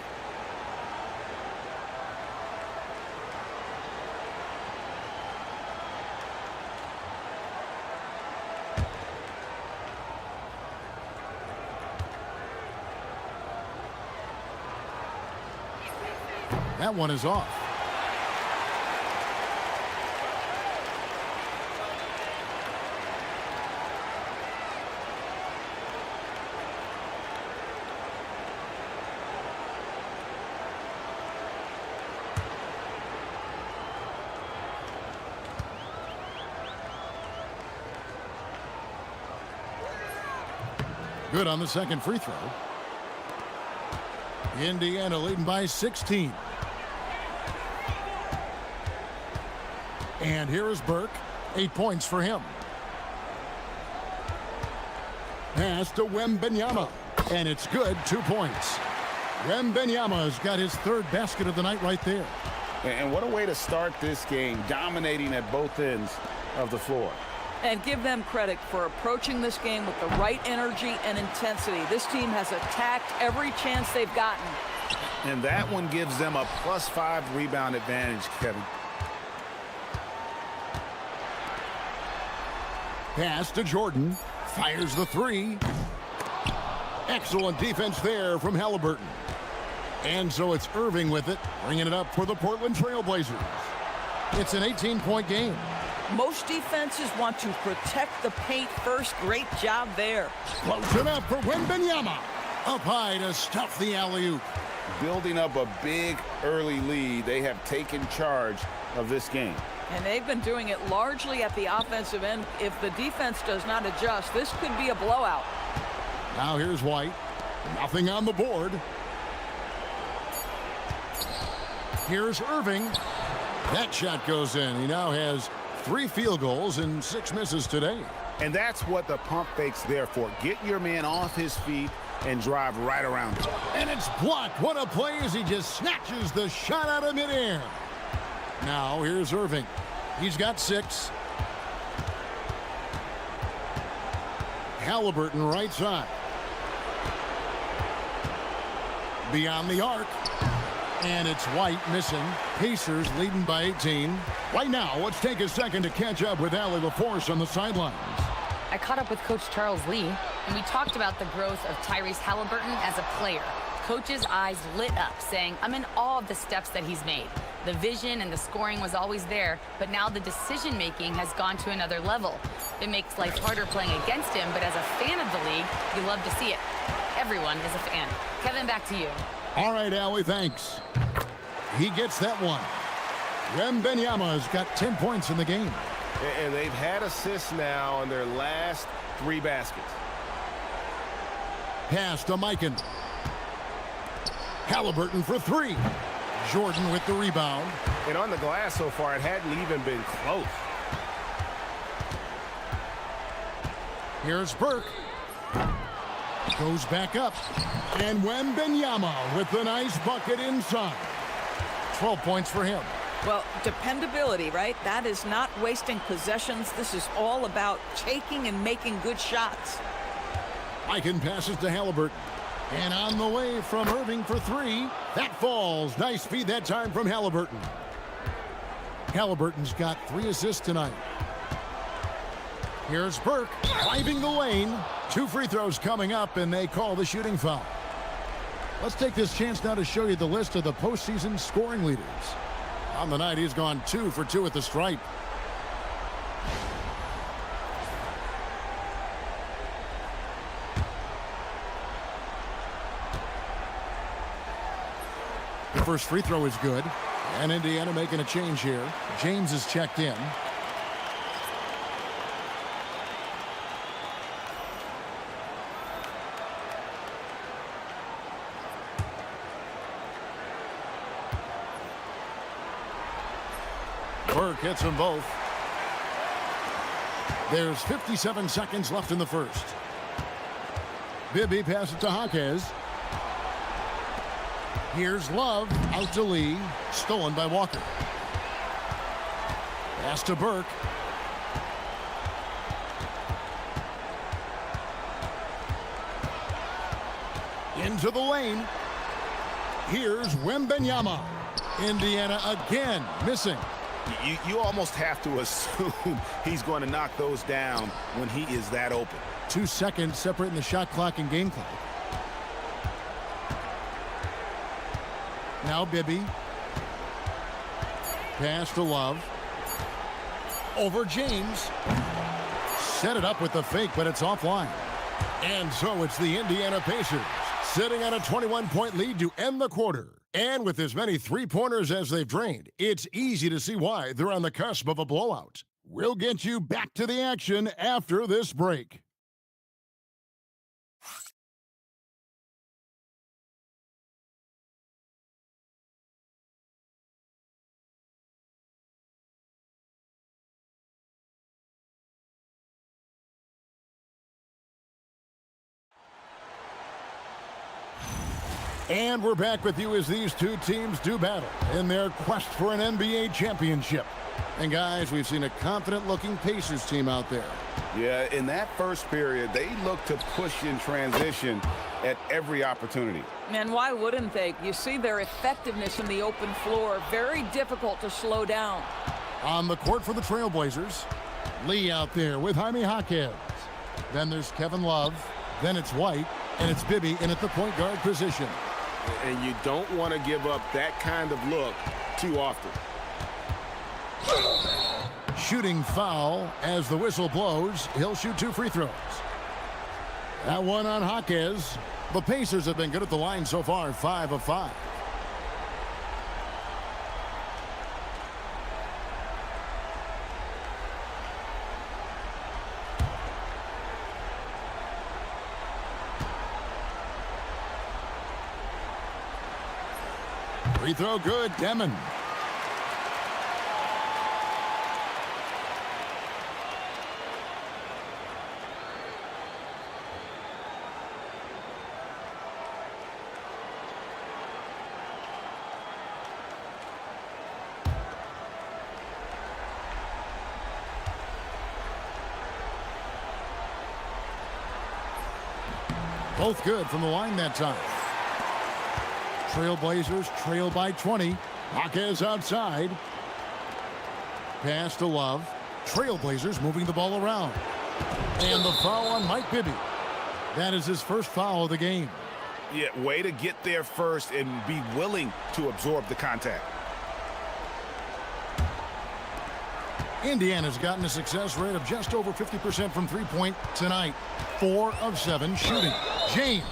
That one is off. Good on the second free throw. Indiana leading by 16. And here is Burke. 8 points for him. Pass to Wembanyama. And it's good. 2 points. Wembanyama's got his 3rd basket of the night right there. And what a way to start this game, dominating at both ends of the floor. And give them credit for approaching this game with the right energy and intensity. This team has attacked every chance they've gotten. And that one gives them a +5 rebound advantage, Kevin. Pass to Jordan. Fires the 3. Excellent defense there from Halliburton. And so it's Irving with it, bringing it up for the Portland Trailblazers. It's an 18-point game. Most defenses want to protect the paint first. Great job there. Close enough for Wembanyama. Up high to stuff the alley-oop. Building up a big early lead, they have taken charge of this game. And they've been doing it largely at the offensive end. If the defense does not adjust, this could be a blowout. Now here's White. Nothing on the board. Here's Irving. That shot goes in. He now has 3 field goals and 6 misses today. And that's what the pump fake's there for. Get your man off his feet and drive right around him. And it's blocked. What a play as he just snatches the shot out of midair. Now here's Irving. He's got 6. Halliburton right side. Beyond the arc. And it's White missing. Pacers leading by 18. Right now, let's take a second to catch up with Allie LaForce on the sidelines. I caught up with Coach Charles Lee, and we talked about the growth of Tyrese Halliburton as a player. Coach's eyes lit up, saying, I'm in awe of the steps that he's made. The vision and the scoring was always there, but now the decision-making has gone to another level. It makes life harder playing against him, but as a fan of the league, you love to see it. Everyone is a fan. Kevin, back to you. All right, Allie, thanks. He gets that one. Wembanyama's got 10 points in the game. And they've had assists now on their last 3 baskets. Pass to Mikan. Halliburton for 3. Jordan with the rebound. And on the glass so far, it hadn't even been close. Here's Burke. Goes back up. And Wembanyama with the nice bucket inside. 12 points for him. Well, dependability, right? That is not wasting possessions. This is all about taking and making good shots. Mikan passes to Halliburton. And on the way from Irving for 3. That falls. Nice feed that time from Halliburton. Halliburton's got 3 assists tonight. Here's Burke driving the lane. 2 free throws coming up, and they call the shooting foul. Let's take this chance now to show you the list of the postseason scoring leaders. On the night, he's gone 2 for 2 at the stripe. The first free throw is good. And Indiana making a change here. James is checked in. Burke hits them both. There's 57 seconds left in the first. Bibby passes to Jaquez. Here's Love out to Lee. Stolen by Walker. Pass to Burke. Into the lane. Here's Wembanyama. Indiana again missing. You almost have to assume he's going to knock those down when he is that open. 2 seconds separating the shot clock and game clock. Now Bibby. Pass to Love. Over James. Set it up with the fake, but it's offline. And so it's the Indiana Pacers sitting on a 21-point lead to end the quarter. And with as many three-pointers as they've drained, it's easy to see why they're on the cusp of a blowout. We'll get you back to the action after this break. And we're back with you as these two teams do battle in their quest for an NBA championship. And guys, we've seen a confident-looking Pacers team out there. Yeah, in that first period, they looked to push in transition at every opportunity. And why wouldn't they? You see their effectiveness in the open floor. Very difficult to slow down. On the court for the Trailblazers, Lee out there with Jaime Jaquez. Then there's Kevin Love. Then it's White. And it's Bibby in at the point guard position. And you don't want to give up that kind of look too often. Shooting foul as the whistle blows. He'll shoot 2 free throws. That one on Jaquez. The Pacers have been good at the line so far, 5 of 5. Free throw good, Demon. Both good from the line that time. Trailblazers trail by 20. Jaquez outside. Pass to Love. Trailblazers moving the ball around. And the foul on Mike Bibby. That is his first foul of the game. Yeah, way to get there first and be willing to absorb the contact. Indiana's gotten a success rate of just over 50% from three-point tonight. 4 of 7 shooting. James.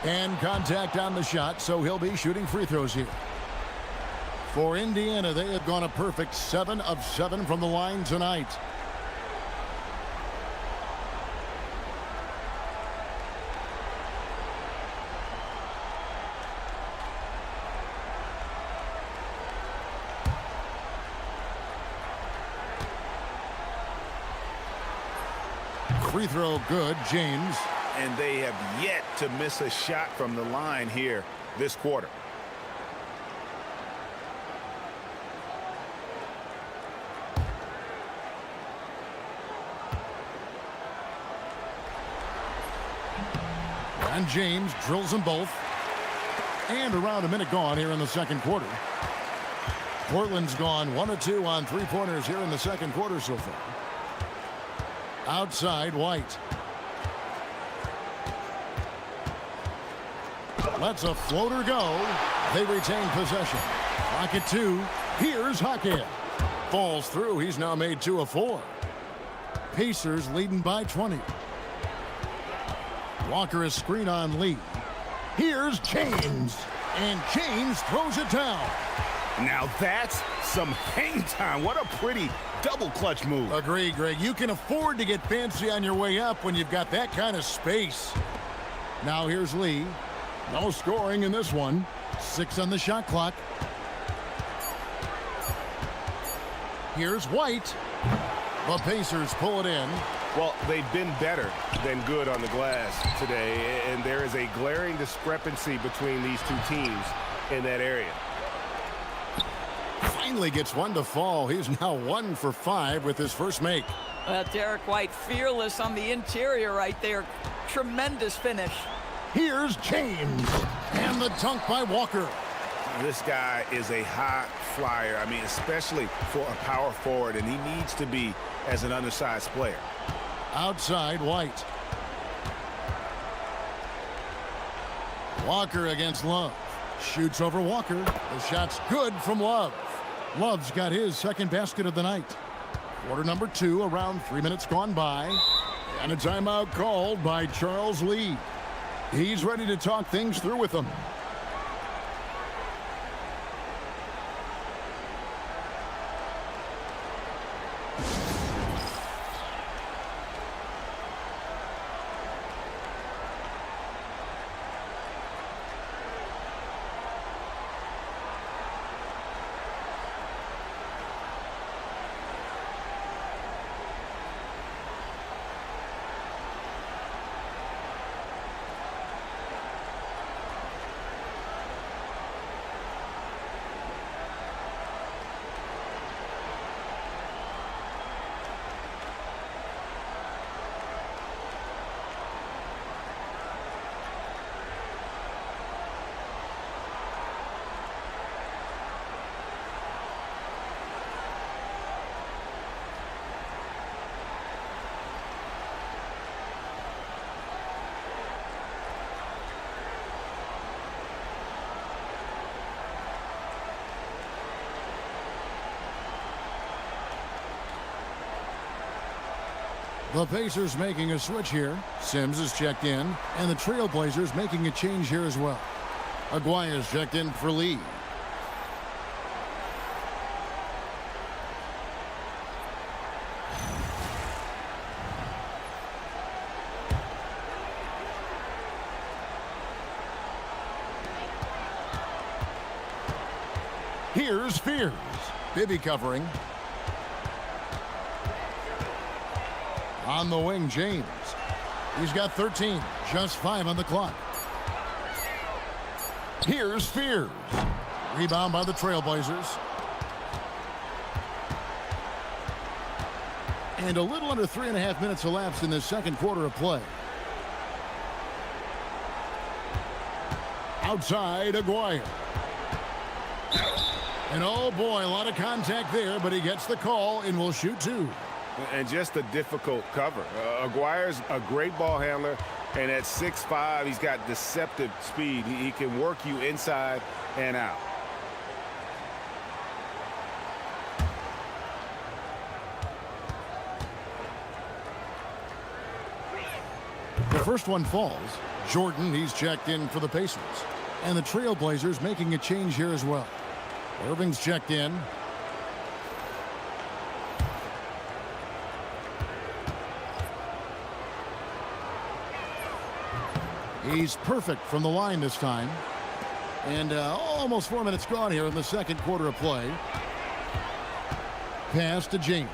And contact on the shot, so he'll be shooting free throws here. For Indiana, they have gone a perfect 7 of 7 from the line tonight. Free throw good, James. And they have yet to miss a shot from the line here this quarter. And James drills them both. And around a minute gone here in the second quarter. Portland's gone 1 of 2 on three-pointers here in the second quarter so far. Outside, White. Lets a floater go. They retain possession. Pocket 2. Here's Jaquez. Falls through. He's now made 2 of 4. Pacers leading by 20. Walker is screen on Lee. Here's James. And James throws it down. Now that's some hang time. What a pretty double clutch move. Agree, Greg. You can afford to get fancy on your way up when you've got that kind of space. Now here's Lee. No scoring in this one. 6 on the shot clock. Here's White. The Pacers pull it in. Well, they've been better than good on the glass today, and there is a glaring discrepancy between these two teams in that area. Finally gets one to fall. He's now 1 for 5 with his first make. Derek White fearless on the interior right there. Tremendous finish. Here's James. And the dunk by Walker. This guy is a high flyer. I mean, especially for a power forward, and he needs to be as an undersized player. Outside, White. Walker against Love. Shoots over Walker. The shot's good from Love. Love's got his second basket of the night. Quarter number 2, around 3 minutes gone by. And a timeout called by Charles Lee. He's ready to talk things through with them. The Pacers making a switch here. Sims is checked in, and the Trailblazers making a change here as well. Aguaya's checked in for Lee. Here's Fears. Bibby covering. On the wing, James. He's got 13, just 5 on the clock. Here's Fears. Rebound by the Trailblazers. And a little under 3.5 minutes elapsed in this second quarter of play. Outside, Aguirre. And oh boy, a lot of contact there, but he gets the call and will shoot two. And just a difficult cover. Aguirre's a great ball handler, and at 6'5", he's got deceptive speed. He can work you inside and out. The first one falls. Jordan, he's checked in for the Pacers. And the Trailblazers making a change here as well. Irving's checked in. He's perfect from the line this time. And almost 4 minutes gone here in the second quarter of play. Pass to James.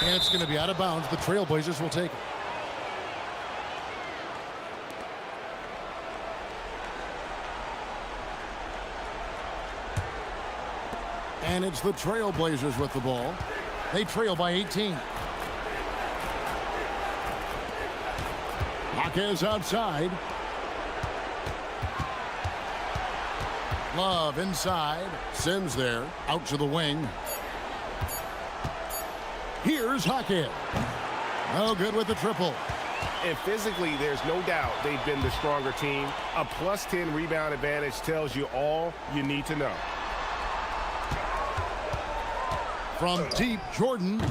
And it's going to be out of bounds. The Trailblazers will take it. And it's the Trailblazers with the ball. They trail by 18. Jaquez outside. Love inside. Sims there. Out to the wing. Here's Jaquez. No good with the triple. And physically, there's no doubt they've been the stronger team. A +10 rebound advantage tells you all you need to know. From deep, Jordan.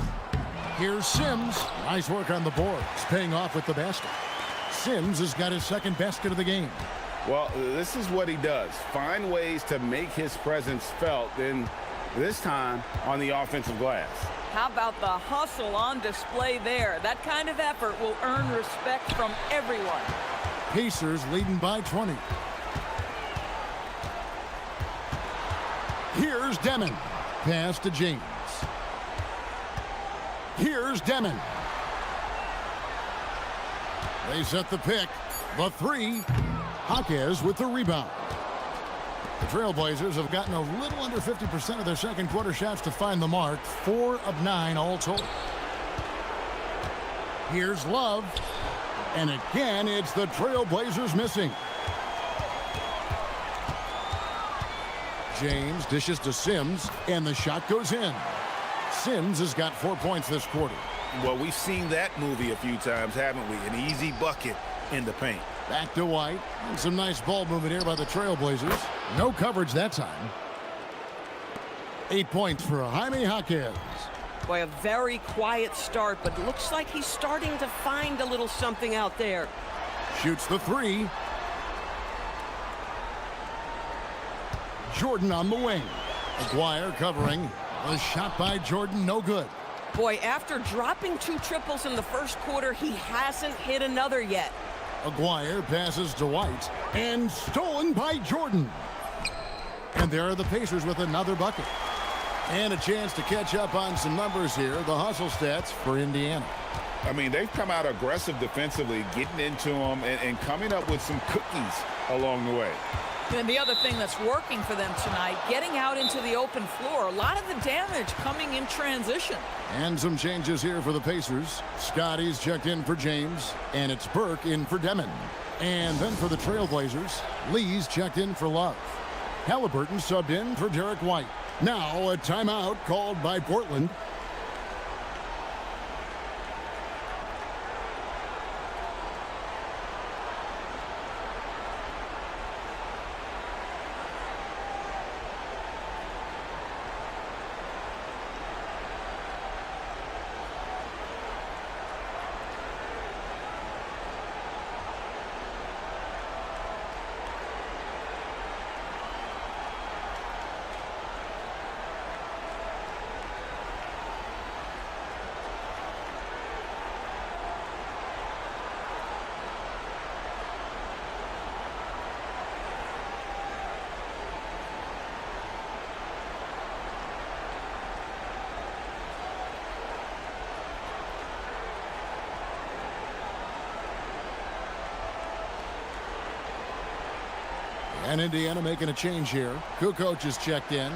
Here's Sims. Nice work on the boards. Paying off with the basket. Sims has got his second basket of the game. Well, this is what he does. Find ways to make his presence felt, and this time on the offensive glass. How about the hustle on display there? That kind of effort will earn respect from everyone. Pacers leading by 20. Here's Demon. Pass to James. Here's Demon. They set the pick. The three. Jaquez with the rebound. The Trailblazers have gotten a little under 50% of their second quarter shots to find the mark. 4 of 9 all told. Here's Love. And again, it's the Trailblazers missing. James dishes to Sims, and the shot goes in. Sims has got 4 points this quarter. Well, we've seen that movie a few times, haven't we? An easy bucket in the paint. Back to White. And some nice ball movement here by the Trailblazers. No coverage that time. 8 points for Jaime Jaquez. Boy, a very quiet start, but looks like he's starting to find a little something out there. Shoots the three. Jordan on the wing. Aguirre covering. A shot by Jordan, no good. Boy, after dropping 2 triples in the first quarter, he hasn't hit another yet. Aguirre passes to White. And stolen by Jordan. And there are the Pacers with another bucket. And a chance to catch up on some numbers here. The hustle stats for Indiana. I mean, they've come out aggressive defensively, getting into them and coming up with some cookies along the way. And the other thing that's working for them tonight, getting out into the open floor. A lot of the damage coming in transition. And some changes here for the Pacers. Scotty's checked in for James, and it's Burke in for Demon. And then for the Trailblazers, Lee's checked in for Love. Halliburton subbed in for Derek White. Now a timeout called by Portland. And Indiana making a change here. Kukoc is checked in.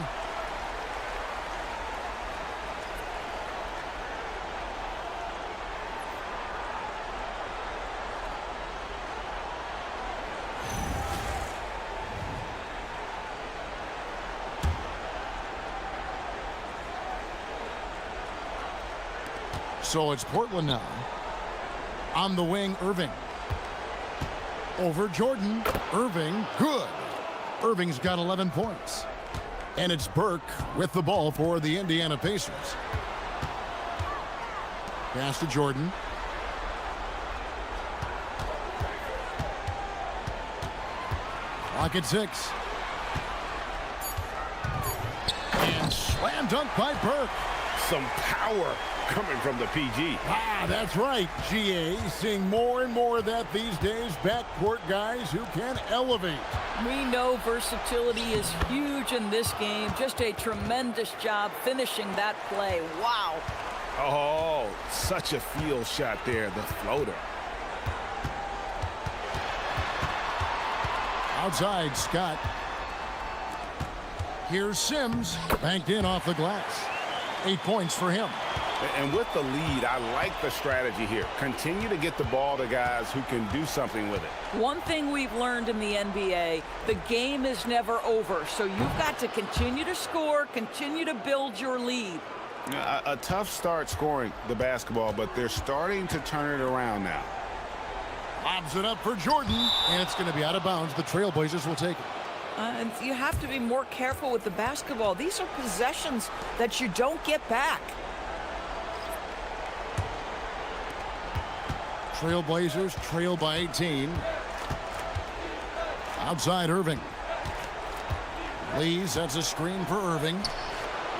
So it's Portland now. On the wing, Irving. Over Jordan. Irving, good. Irving's got 11 points. And it's Burke with the ball for the Indiana Pacers. Pass to Jordan. Clock at 6. And slam dunk by Burke. Some power coming from the PG. Ah, that's right, GA. Seeing more and more of that these days. Backcourt guys who can elevate. We know versatility is huge in this game. Just a tremendous job finishing that play. Wow. Oh, such a field shot there, the floater. Outside, Scott. Here's Sims, banked in off the glass. 8 points for him. And with the lead, I like the strategy here. Continue to get the ball to guys who can do something with it. One thing we've learned in the NBA, the game is never over. So you've got to continue to score, continue to build your lead. A tough start scoring the basketball, but they're starting to turn it around now. Lobs it up for Jordan, and it's going to be out of bounds. The Trailblazers will take it. And you have to be more careful with the basketball. These are possessions that you don't get back. Trailblazers trail by 18. Outside Irving. Lee sets a screen for Irving.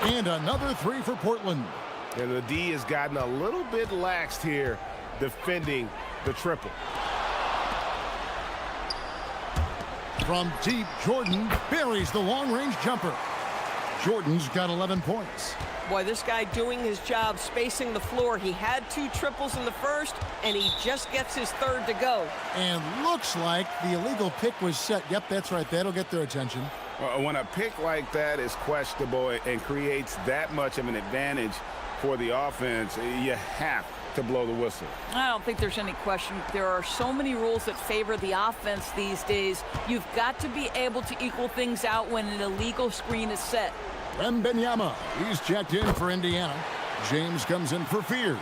And another 3 for Portland. And the D has gotten a little bit laxed here defending the triple. From deep, Jordan buries the long-range jumper. Jordan's got 11 points. Boy, this guy doing his job spacing the floor. He had 2 triples in the first, and he just gets his 3rd to go. And looks like the illegal pick was set. Yep, that's right. That'll get their attention. When a pick like that is questionable and creates that much of an advantage for the offense, you have to blow the whistle. I don't think there's any question. There are so many rules that favor the offense these days. You've got to be able to equal things out when an illegal screen is set. Wembanyama, he's checked in for Indiana. James comes in for Fears.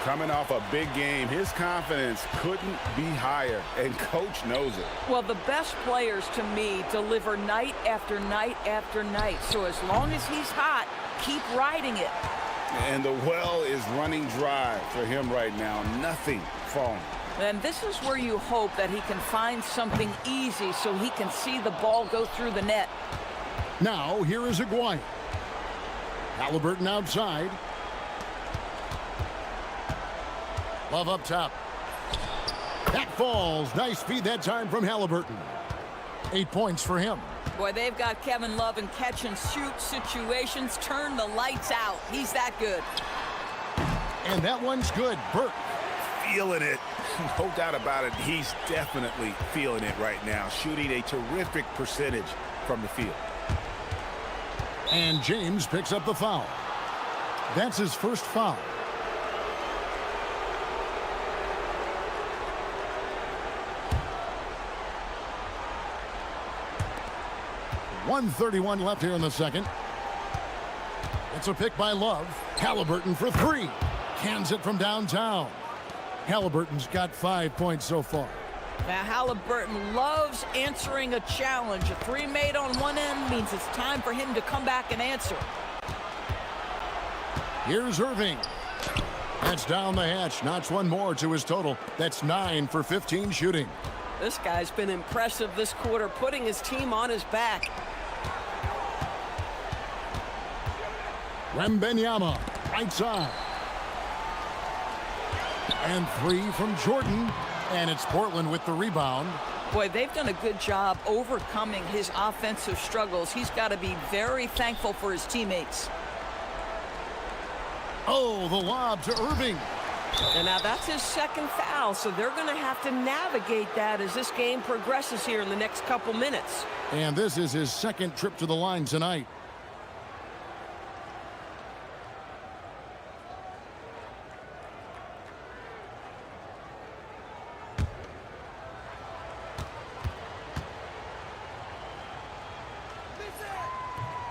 Coming off a big game, his confidence couldn't be higher, and coach knows it. Well, the best players, to me, deliver night after night after night. So as long as he's hot, keep riding it. And the well is running dry for him right now. Nothing falling. And this is where you hope that he can find something easy so he can see the ball go through the net. Now, here is Aguirre. Halliburton outside. Love up top. That falls. Nice feed that time from Halliburton. 8 points for him. Boy, they've got Kevin Love in catch-and-shoot situations. Turn the lights out. He's that good. And that one's good. Burke. Feeling it. No doubt about it. He's definitely feeling it right now. Shooting a terrific percentage from the field. And James picks up the foul. That's his first foul. .131 left here in the second. It's a pick by Love. Halliburton for 3. Cans it from downtown. Halliburton's got 5 points so far. Now, Halliburton loves answering a challenge. A 3 made on one end means it's time for him to come back and answer. Here's Irving. That's down the hatch. Notch one more to his total. That's 9 for 15 shooting. This guy's been impressive this quarter, putting his team on his back. Wembanyama, right side. And 3 from Jordan. And it's Portland with the rebound. Boy, they've done a good job overcoming his offensive struggles. He's got to be very thankful for his teammates. Oh, the lob to Irving. And now that's his second foul, so they're going to have to navigate that as this game progresses here in the next couple minutes. And this is his second trip to the line tonight.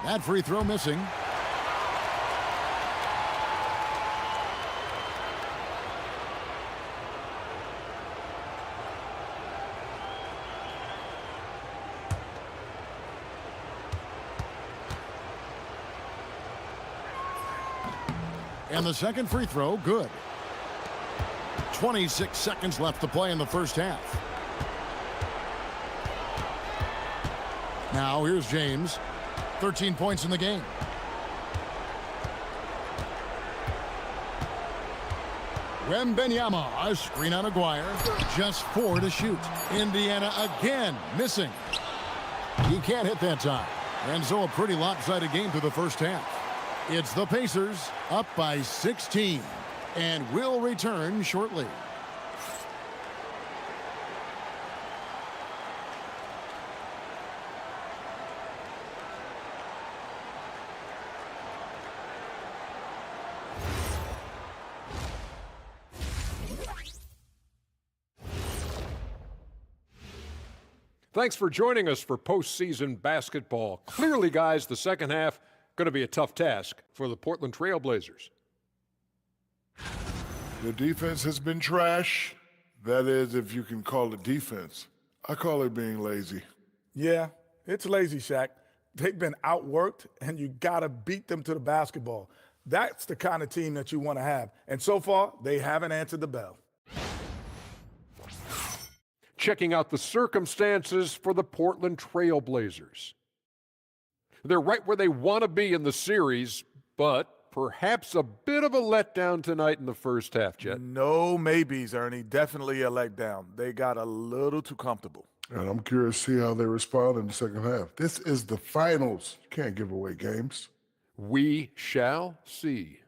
That free throw missing. And the second free throw, good. 26 seconds left to play in the first half. Now here's James. 13 points in the game. Wembenyama, a screen on Aguirre. Just 4 to shoot. Indiana again missing. He can't hit that time. And so a pretty lopsided game through the first half. It's the Pacers up by 16. And will return shortly. Thanks for joining us for postseason basketball. Clearly, guys, the second half going to be a tough task for the Portland Trail Blazers. The defense has been trash. That is, if you can call it defense. I call it being lazy. Yeah, it's lazy, Shaq. They've been outworked, and you got to beat them to the basketball. That's the kind of team that you want to have. And so far, they haven't answered the bell. Checking out the circumstances for the Portland Trail Blazers. They're right where they want to be in the series, but perhaps a bit of a letdown tonight in the first half, Jet. No maybes, Ernie. Definitely a letdown. They got a little too comfortable. And I'm curious to see how they respond in the second half. This is the finals. You can't give away games. We shall see.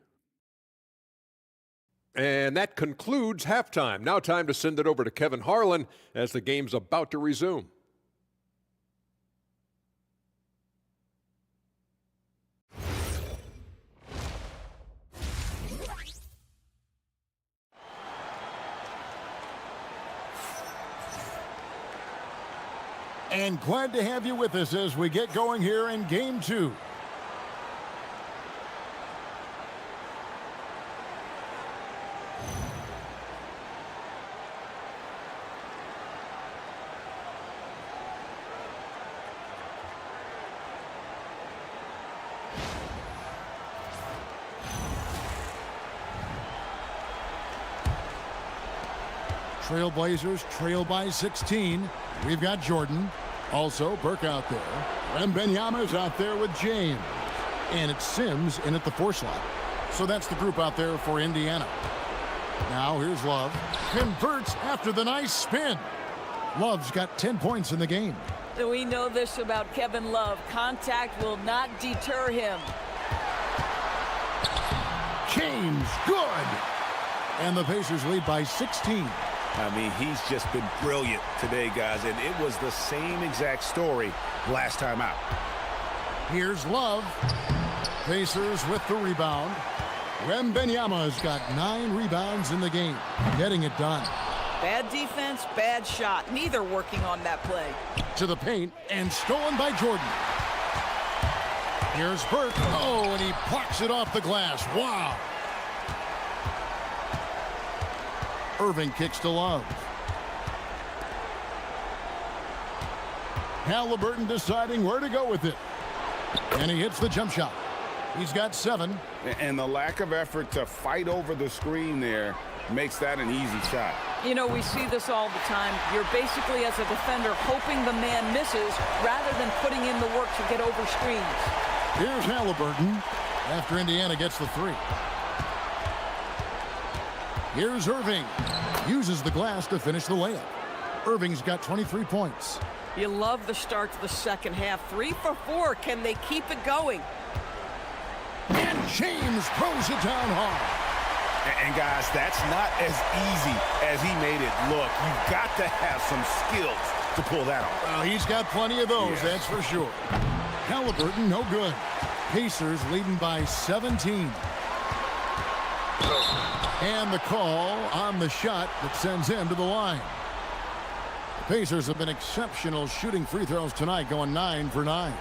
And that concludes halftime. Now time to send it over to Kevin Harlan as the game's about to resume. And glad to have you with us as we get going here in Game 2. Trailblazers trail by 16. We've got Jordan. Also, Burke out there. Wembenyama's out there with James. And it's Sims in at the 4 slot. So that's the group out there for Indiana. Now here's Love. Converts after the nice spin. Love's got 10 points in the game. We know this about Kevin Love. Contact will not deter him. James, good. And the Pacers lead by 16. I mean, he's just been brilliant today, guys, and it was the same exact story last time out. Here's Love. Pacers with the rebound. Wembenyama's got 9 rebounds in the game, getting it done. Bad defense, bad shot. Neither working on that play. To the paint, and stolen by Jordan. Here's Burke. Oh, and he plucks it off the glass. Wow. Irving kicks to Love. Halliburton deciding where to go with it. And he hits the jump shot. He's got 7. And the lack of effort to fight over the screen there makes that an easy shot. You know, we see this all the time. You're basically, as a defender, hoping the man misses rather than putting in the work to get over screens. Here's Halliburton after Indiana gets the 3. Here's Irving. Uses the glass to finish the layup. Irving's got 23 points. You love the start to the second half. 3 for 4. Can they keep it going? And James throws it down hard. And guys, that's not as easy as he made it look. You've got to have some skills to pull that off. Well, he's got plenty of those, that's for sure. Halliburton, no good. Pacers leading by 17. And the call on the shot that sends him to the line. The Pacers have been exceptional shooting free throws tonight, going 9 for 9.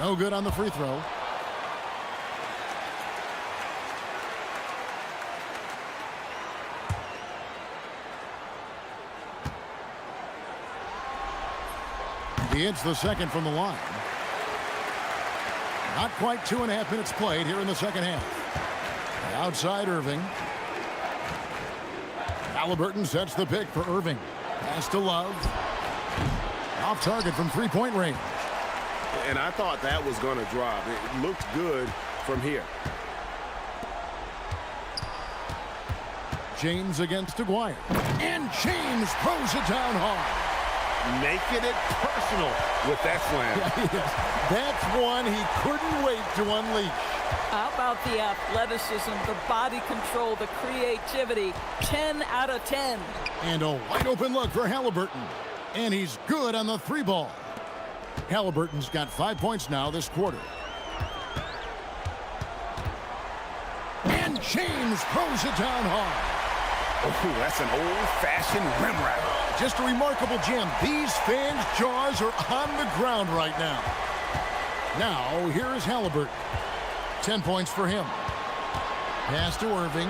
No good on the free throw. He hits the second from the line. Not quite 2.5 minutes played here in the second half. Outside Irving. Halliburton sets the pick for Irving. Pass to Love. Off target from three-point range. And I thought that was going to drop. It looked good from here. James against Aguirre. And James throws it down hard. Making it personal with that slam. Yeah, that's one he couldn't wait to unleash. How about the athleticism, the body control, the creativity? 10 out of 10. And a wide open look for Halliburton. And he's good on the three ball. Halliburton's got 5 points now this quarter. And James throws it down hard. Oh, that's an old-fashioned rim wrap. Just a remarkable gem. These fans' jaws are on the ground right now. Now, here is Halliburton. 10 points for him. Pass to Irving.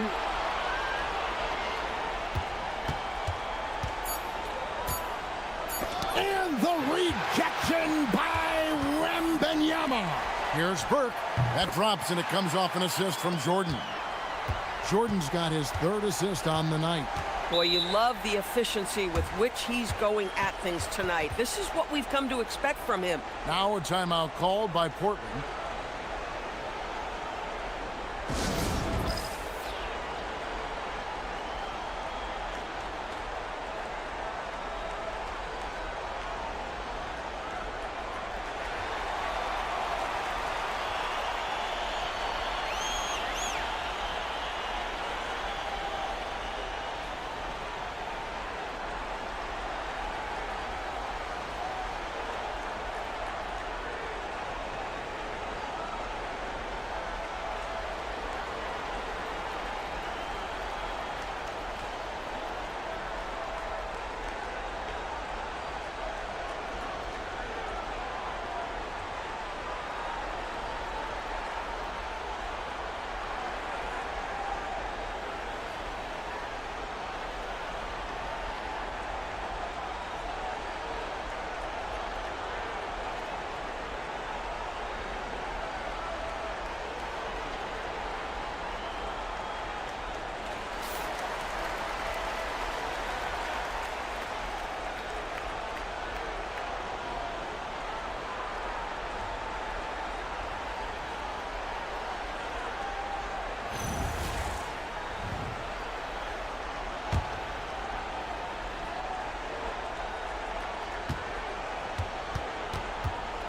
And the rejection by Wembanyama. Here's Burke. That drops and it comes off an assist from Jordan. Jordan's got his third assist on the night. Boy, you love the efficiency with which he's going at things tonight. This is what we've come to expect from him. Now a timeout called by Portland.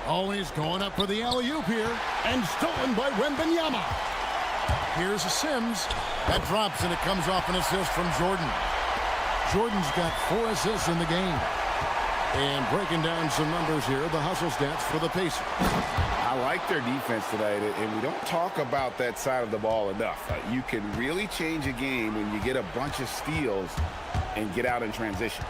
Always going up for the alley-oop here. And stolen by Wembanyama. Here's a Sims. That drops and it comes off an assist from Jordan. Jordan's got 4 assists in the game. And breaking down some numbers here, the hustle stats for the Pacers. I like their defense tonight, and we don't talk about that side of the ball enough. You can really change a game when you get a bunch of steals and get out in transition.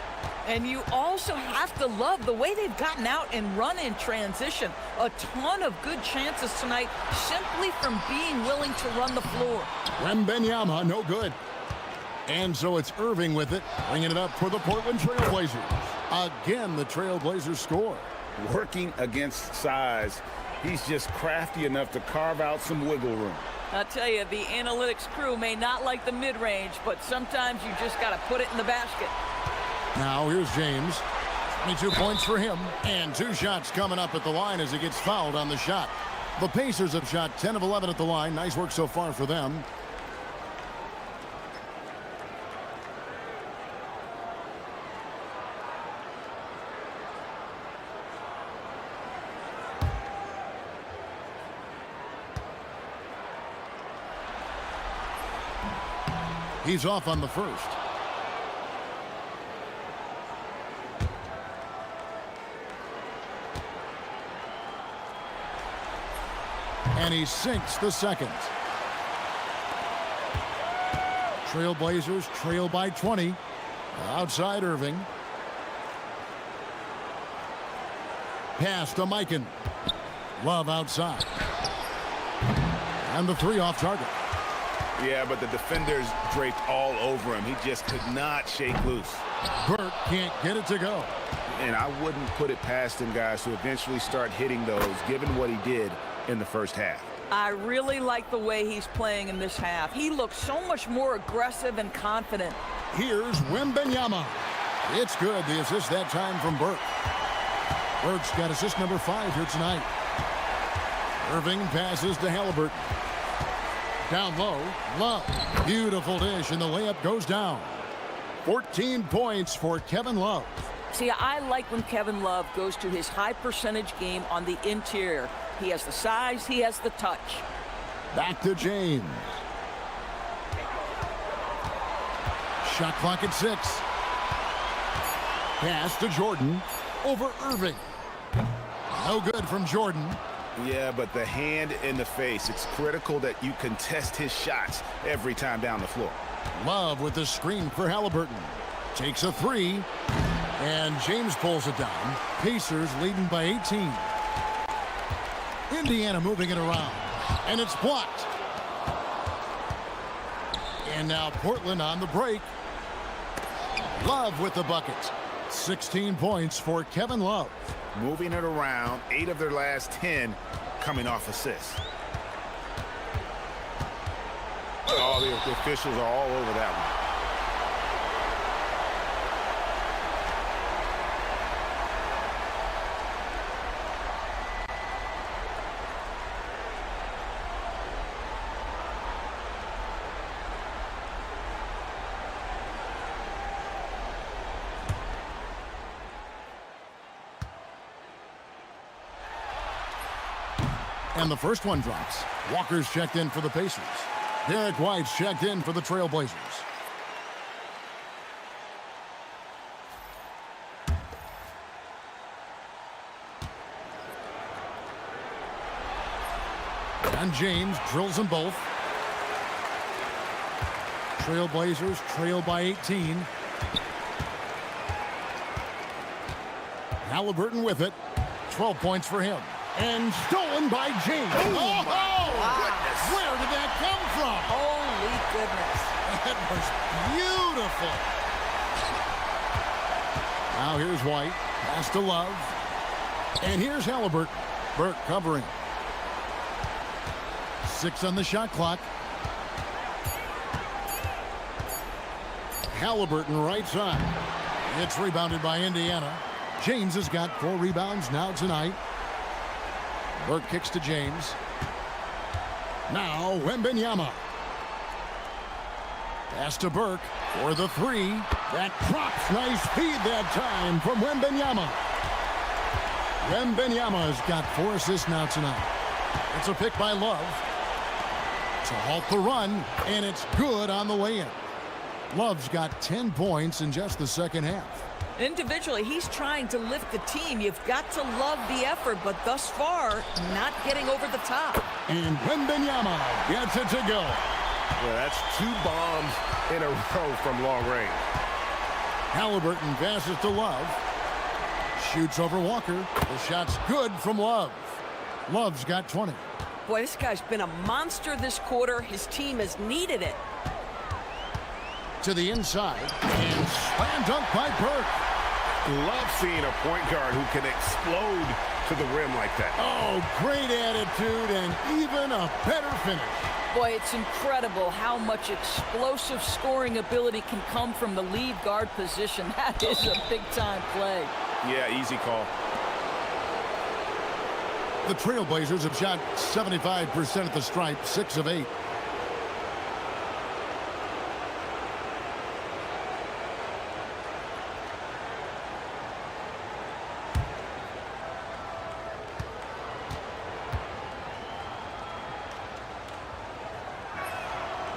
And you also have to love the way they've gotten out and run in transition. A ton of good chances tonight simply from being willing to run the floor. Wembanyama, no good. And so it's Irving with it, bringing it up for the Portland Trailblazers. Again, the Trailblazers score. Working against size, he's just crafty enough to carve out some wiggle room. I tell you, the analytics crew may not like the mid-range, but sometimes you just got to put it in the basket. Now here's James. 22 points for him. And 2 shots coming up at the line as he gets fouled on the shot. The Pacers have shot 10 of 11 at the line. Nice work so far for them. He's off on the first. And he sinks the second. Trailblazers trail by 20. Outside Irving. Pass to Mikan. Love outside. And the 3 off target. Yeah, but the defenders draped all over him. He just could not shake loose. Burke can't get it to go. And I wouldn't put it past him, guys, to eventually start hitting those, given what he did in the first half. I really like the way he's playing in this half. He looks so much more aggressive and confident. Here's Wembanyama. It's good. The assist that time from Burke. Burke's got assist number 5 here tonight. Irving passes to Halliburton. Down low, Love. Beautiful dish, and the layup goes down. 14 points for Kevin Love. See, I like when Kevin Love goes to his high percentage game on the interior. He has the size, he has the touch. Back to James. Shot clock at 6. Pass to Jordan over Irving. No good from Jordan. Yeah, but the hand in the face, it's critical that you contest his shots every time down the floor. Love with the screen for Halliburton. Takes a 3. And James pulls it down. Pacers leading by 18. Indiana moving it around. And it's blocked. And now Portland on the break. Love with the bucket. 16 points for Kevin Love. Moving it around, 8 of their last 10 coming off assists. Oh, the officials are all over that one. And the first one drops. Walker's checked in for the Pacers. Derek White's checked in for the Trailblazers. And James drills them both. Trailblazers trail by 18. Halliburton with it. 12 points for him. And stolen by James. Oh, goodness. Where did that come from? Holy goodness. That was beautiful. Now here's White. Pass to Love. And here's Halliburton. Burke covering. 6 on the shot clock. Halliburton right side. It's rebounded by Indiana. James has got 4 rebounds now tonight. Burke kicks to James. Now Wembanyama. Pass to Burke for the 3. That drops. Nice feed that time from Wembanyama. Wembanyama's got 4 assists now tonight. It's a pick by Love to halt the run, and it's good on the way in. Love's got 10 points in just the second half. Individually, he's trying to lift the team. You've got to love the effort, but thus far, not getting over the top. And Wembanyama gets it to go. Yeah, that's 2 bombs in a row from long range. Halliburton passes to Love. Shoots over Walker. The shot's good from Love. Love's got 20. Boy, this guy's been a monster this quarter. His team has needed it. To the inside. And slam dunk by Burke. Love seeing a point guard who can explode to the rim like that. Oh, great attitude and even a better finish. Boy, it's incredible how much explosive scoring ability can come from the lead guard position. That is a big-time play. Yeah, easy call. The Trailblazers have shot 75% at the stripe, 6 of 8.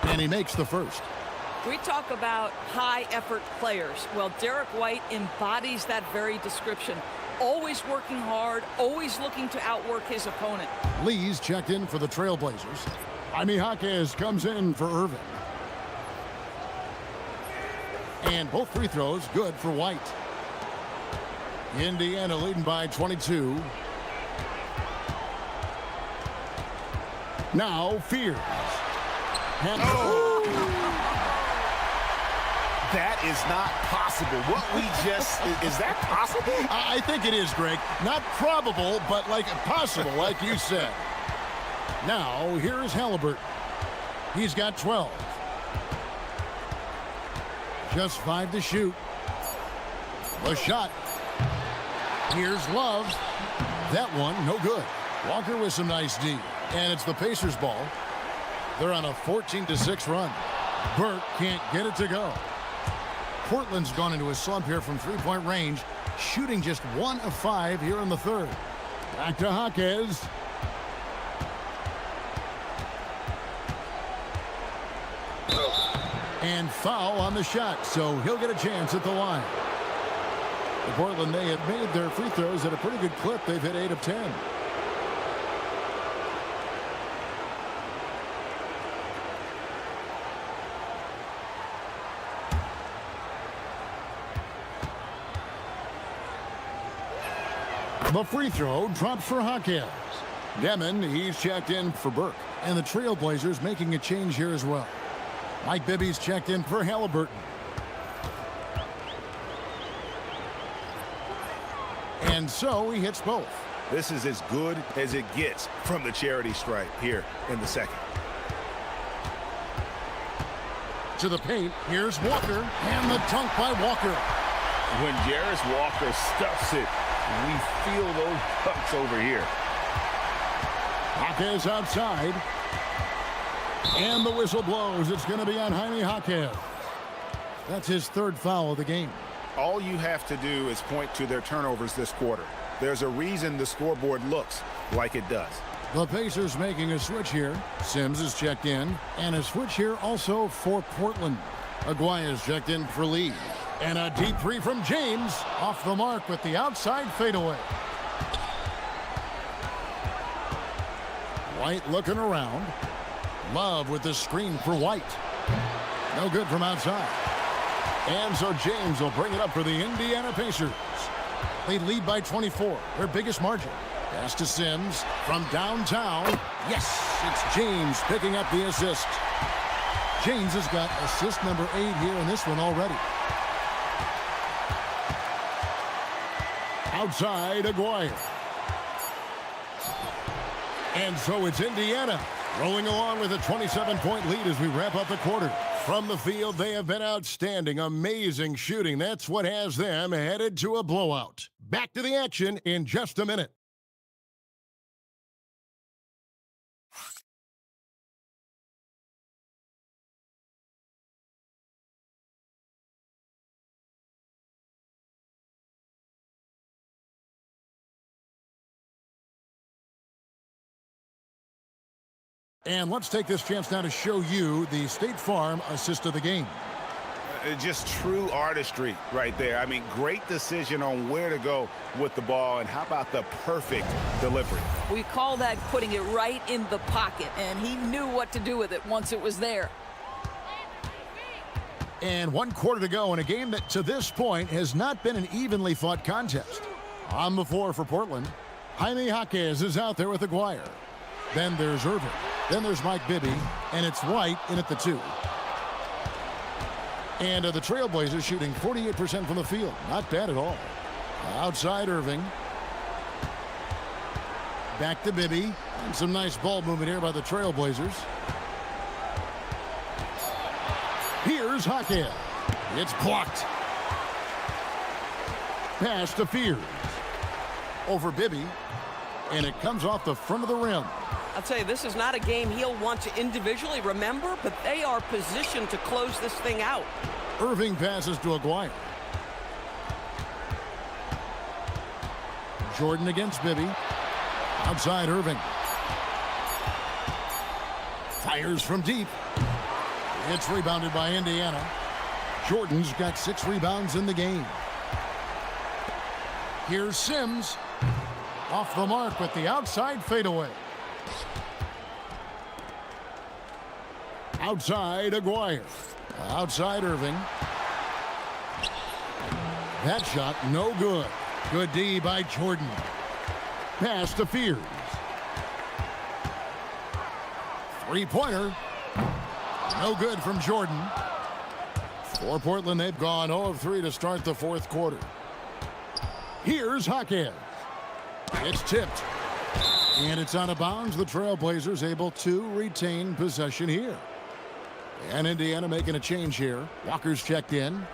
And he makes the first. We talk about high-effort players. Well, Derek White embodies that very description. Always working hard, always looking to outwork his opponent. Lee's checked in for the Trailblazers. Jaime Jaquez comes in for Irving. And both free throws good for White. Indiana leading by 22. Now Fears. And That is not possible. What we just, is that possible? I think it is, Greg. Not probable, but like possible, like you said. Now, here's Halliburton. He's got 12. Just 5 to shoot. The shot. Here's Love. That one, no good. Walker with some nice D. And it's the Pacers' ball. They're on a 14-6 run. Burke can't get it to go. Portland's gone into a slump here from three-point range, shooting just 1 of 5 here in the third. Back to Jaquez. And foul on the shot, so he'll get a chance at the line. The Portland, they have made their free throws at a pretty good clip. They've hit 8 of 10. The free throw drops for Jaquez. Demon, he's checked in for Burke. And the Trailblazers making a change here as well. Mike Bibby's checked in for Halliburton. And so he hits both. This is as good as it gets from the charity stripe here in the second. To the paint, here's Walker. And the dunk by Walker. When Jarris Walker stuffs it, we feel those bucks over here. Jaquez outside. And the whistle blows. It's going to be on Jaime Jaquez. That's his third foul of the game. All you have to do is point to their turnovers this quarter. There's a reason the scoreboard looks like it does. The Pacers making a switch here. Sims is checked in. And a switch here also for Portland. Aguaya's checked in for Lee. And a deep three from James. Off the mark with the outside fadeaway. White looking around. Love with the screen for White. No good from outside. And so James will bring it up for the Indiana Pacers. They lead by 24, their biggest margin. Pass to Sims from downtown. Yes, it's James picking up the assist. James has got assist number 8 here in this one already. Outside, Aguirre. And so it's Indiana rolling along with a 27-point lead as we wrap up the quarter. From the field, they have been outstanding, amazing shooting. That's what has them headed to a blowout. Back to the action in just a minute. And let's take this chance now to show you the State Farm assist of the game. Just true artistry right there. I mean, great decision on where to go with the ball, and how about the perfect delivery? We call that putting it right in the pocket, and he knew what to do with it once it was there. And 1 quarter to go in a game that to this point has not been an evenly fought contest. On the floor for Portland, Jaime Jaquez is out there with Aguirre. Then there's Irving. Then there's Mike Bibby, and it's White in at the 2. And the Trailblazers shooting 48% from the field. Not bad at all. Outside Irving. Back to Bibby. And some nice ball movement here by the Trailblazers. Here's Jaquez. It's blocked. Pass to Fears. Over Bibby. And it comes off the front of the rim. I'll tell you, this is not a game he'll want to individually remember, but they are positioned to close this thing out. Irving passes to Aguirre. Jordan against Bibby. Outside Irving. Fires from deep. It's rebounded by Indiana. Jordan's got 6 rebounds in the game. Here's Sims. Off the mark with the outside fadeaway. Outside Aguirre. Outside Irving. That shot no good. Good D by Jordan. Pass to Fears. 3-pointer. No good from Jordan. For Portland, they've gone 0 of 3 to start the fourth quarter. Here's Jaquez. It's tipped. And it's out of bounds. The Trailblazers able to retain possession here. And Indiana making a change here. Walker's checked in.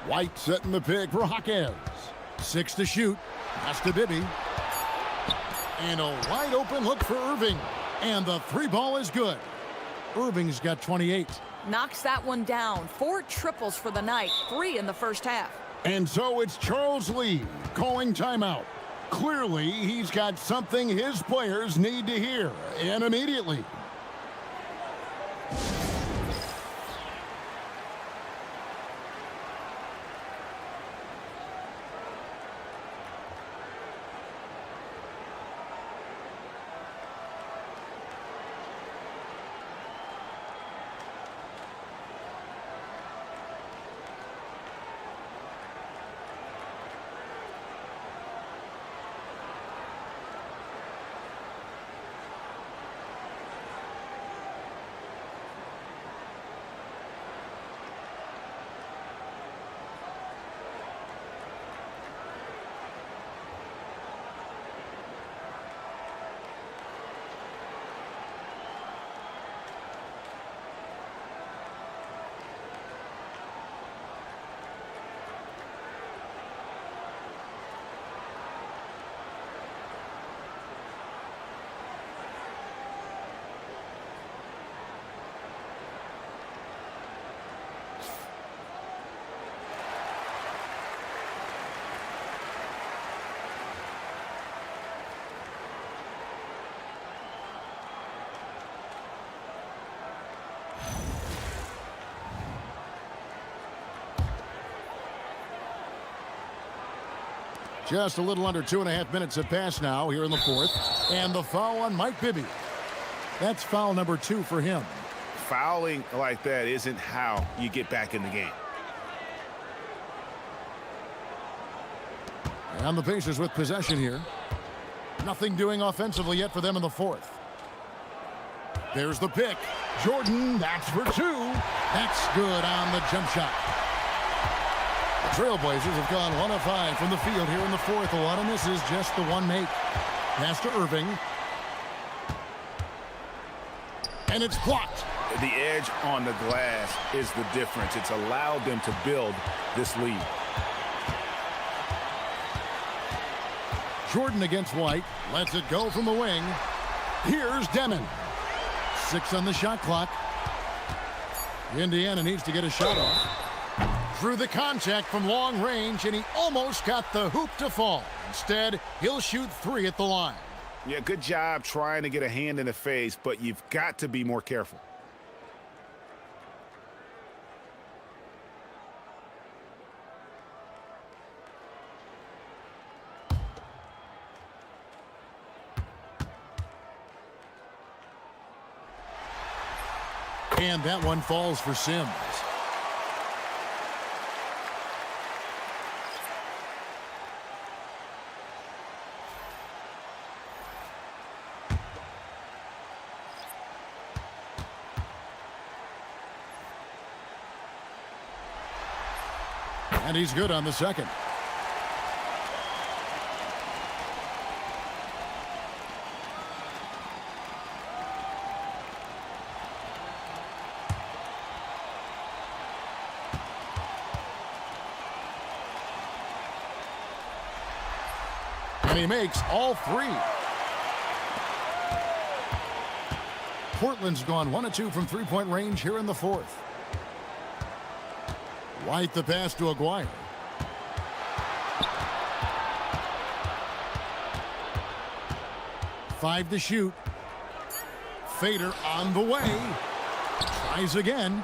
White setting the pick for Jaquez. 6 to shoot. Pass to Bibby. And a wide open look for Irving. And the three ball is good. Irving's got 28. Knocks that one down. 4 triples for the night. 3 in the first half. And so it's Charles Lee calling timeout. Clearly, he's got something his players need to hear, and immediately. Just a little under 2.5 minutes have passed now here in the fourth. And the foul on Mike Bibby. That's foul number 2 for him. Fouling like that isn't how you get back in the game. And the Pacers with possession here. Nothing doing offensively yet for them in the fourth. There's the pick. Jordan, that's for 2. That's good on the jump shot. The Trailblazers have gone 1 of 5 from the field here in the fourth. A lot of misses, just the one make. Pass to Irving. And it's blocked. The edge on the glass is the difference. It's allowed them to build this lead. Jordan against White. Lets it go from the wing. Here's Demon. 6 on the shot clock. Indiana needs to get a shot off. Through the contact from long range, and he almost got the hoop to fall. Instead, he'll shoot 3 at the line. Yeah, good job trying to get a hand in the face, but you've got to be more careful. And that one falls for Sims. And he's good on the second. And he makes all 3. Portland's gone 1 of 2 from three-point range here in the fourth. White the pass to Aguirre. Five to shoot. Fader on the way. Tries again.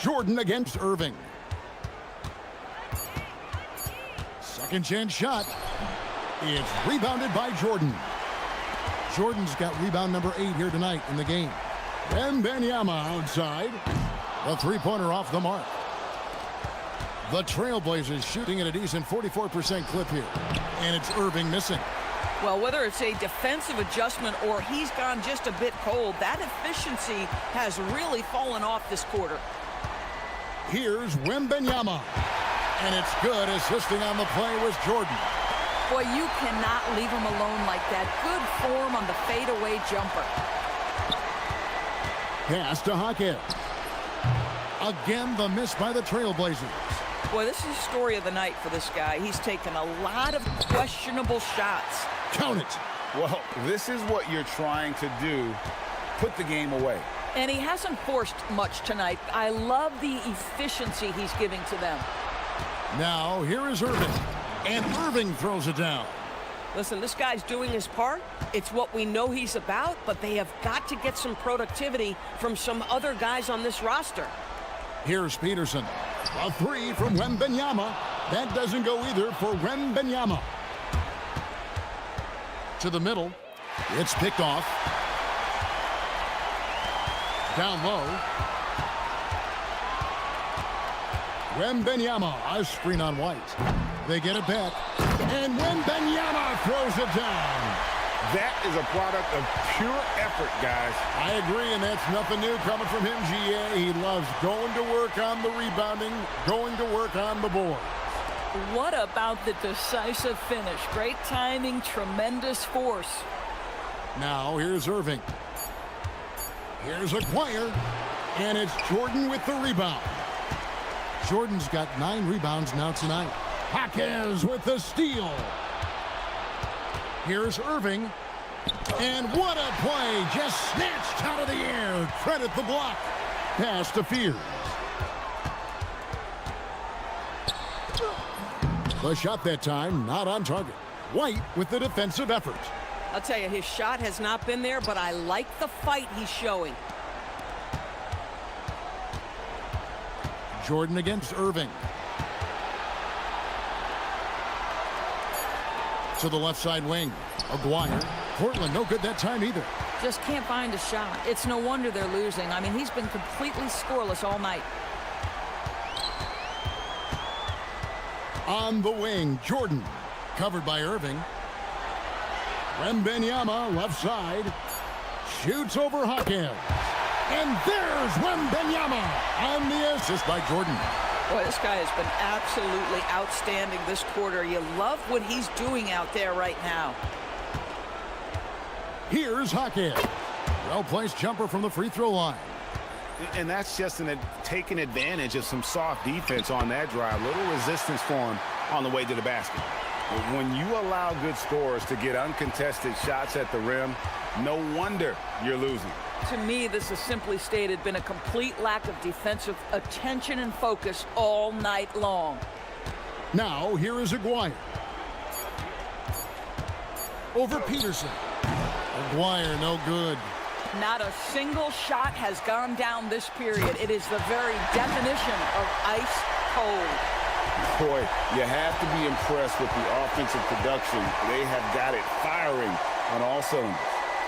Jordan against Irving. Second chance shot. It's rebounded by Jordan. Jordan's got rebound number 8 here tonight in the game. And Benyama outside. The three-pointer off the mark. The Trailblazers shooting at a decent 44% clip here. And it's Irving missing. Well, whether it's a defensive adjustment or he's gone just a bit cold, that efficiency has really fallen off this quarter. Here's Wembanyama. And it's good. Assisting on the play was Jordan. Boy, you cannot leave him alone like that. Good form on the fadeaway jumper. Pass to Hackett. Again, the miss by the Trailblazers. Boy, this is the story of the night for this guy. He's taken a lot of questionable shots. Count it. Well, this is what you're trying to do. Put the game away. And he hasn't forced much tonight. I love the efficiency he's giving to them. Now, here is Irving. And Irving throws it down. Listen, this guy's doing his part. It's what we know he's about, but they have got to get some productivity from some other guys on this roster. Here's Peterson. A three from Wembanyama. That doesn't go either for Wembanyama. To the middle. It's picked off. Down low. Wembanyama, a screen on White. They get it back. And Wembanyama throws it down. That is a product of pure effort, guys. I agree, and that's nothing new coming from him, GA. He loves going to work on the rebounding, going to work on the board. What about the decisive finish? Great timing, tremendous force. Now, here's Irving. Here's Aguirre, and it's Jordan with the rebound. Jordan's got 9 rebounds now tonight. Jaquez with the steal. Here's Irving. And what a play. Just snatched out of the air. Credit the block. Pass to Fears. The shot that time, not on target. White with the defensive effort. I'll tell you, his shot has not been there, but I like the fight he's showing. Jordan against Irving. To the left side wing. Aguirre. Portland no good that time either. Just can't find a shot. It's no wonder they're losing. I mean, he's been completely scoreless all night. On the wing, Jordan. Covered by Irving. Wembanyama, left side. Shoots over Hawkins. And there's Wembanyama on the assist by Jordan. Boy, this guy has been absolutely outstanding this quarter. You love what he's doing out there right now. Here's Hawkins. Well-placed jumper from the free throw line. And that's just taking advantage of some soft defense on that drive. Little resistance for him on the way to the basket. But when you allow good scorers to get uncontested shots at the rim, no wonder you're losing. To me, this has simply stated been a complete lack of defensive attention and focus all night long. Now, here is Aguirre. Over Peterson. Aguirre, no good. Not a single shot has gone down this period. It is the very definition of ice cold. Boy, you have to be impressed with the offensive production. They have got it firing on all cylinders.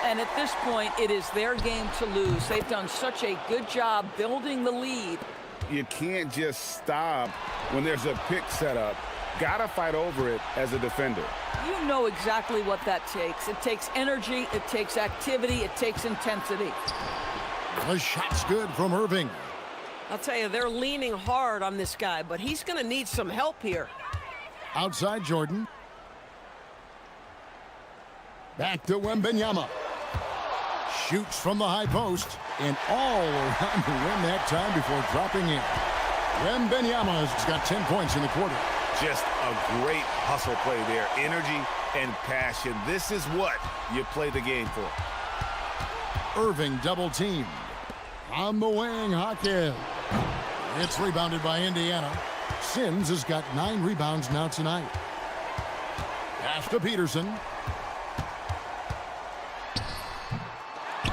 And at this point, it is their game to lose. They've done such a good job building the lead. You can't just stop when there's a pick set up. Gotta fight over it as a defender. You know exactly what that takes. It takes energy, it takes activity, it takes intensity. The shot's good from Irving. I'll tell you, they're leaning hard on this guy, but he's going to need some help here. Outside Jordan. Back to Wembanyama. Shoots from the high post and all around the rim that time before dropping in. Wembanyama's got 10 points in the quarter. Just a great hustle play there. Energy and passion. This is what you play the game for. Irving double teamed. On the wing, Hawkins. It's rebounded by Indiana. Sims has got 9 rebounds now tonight. Pass to Peterson.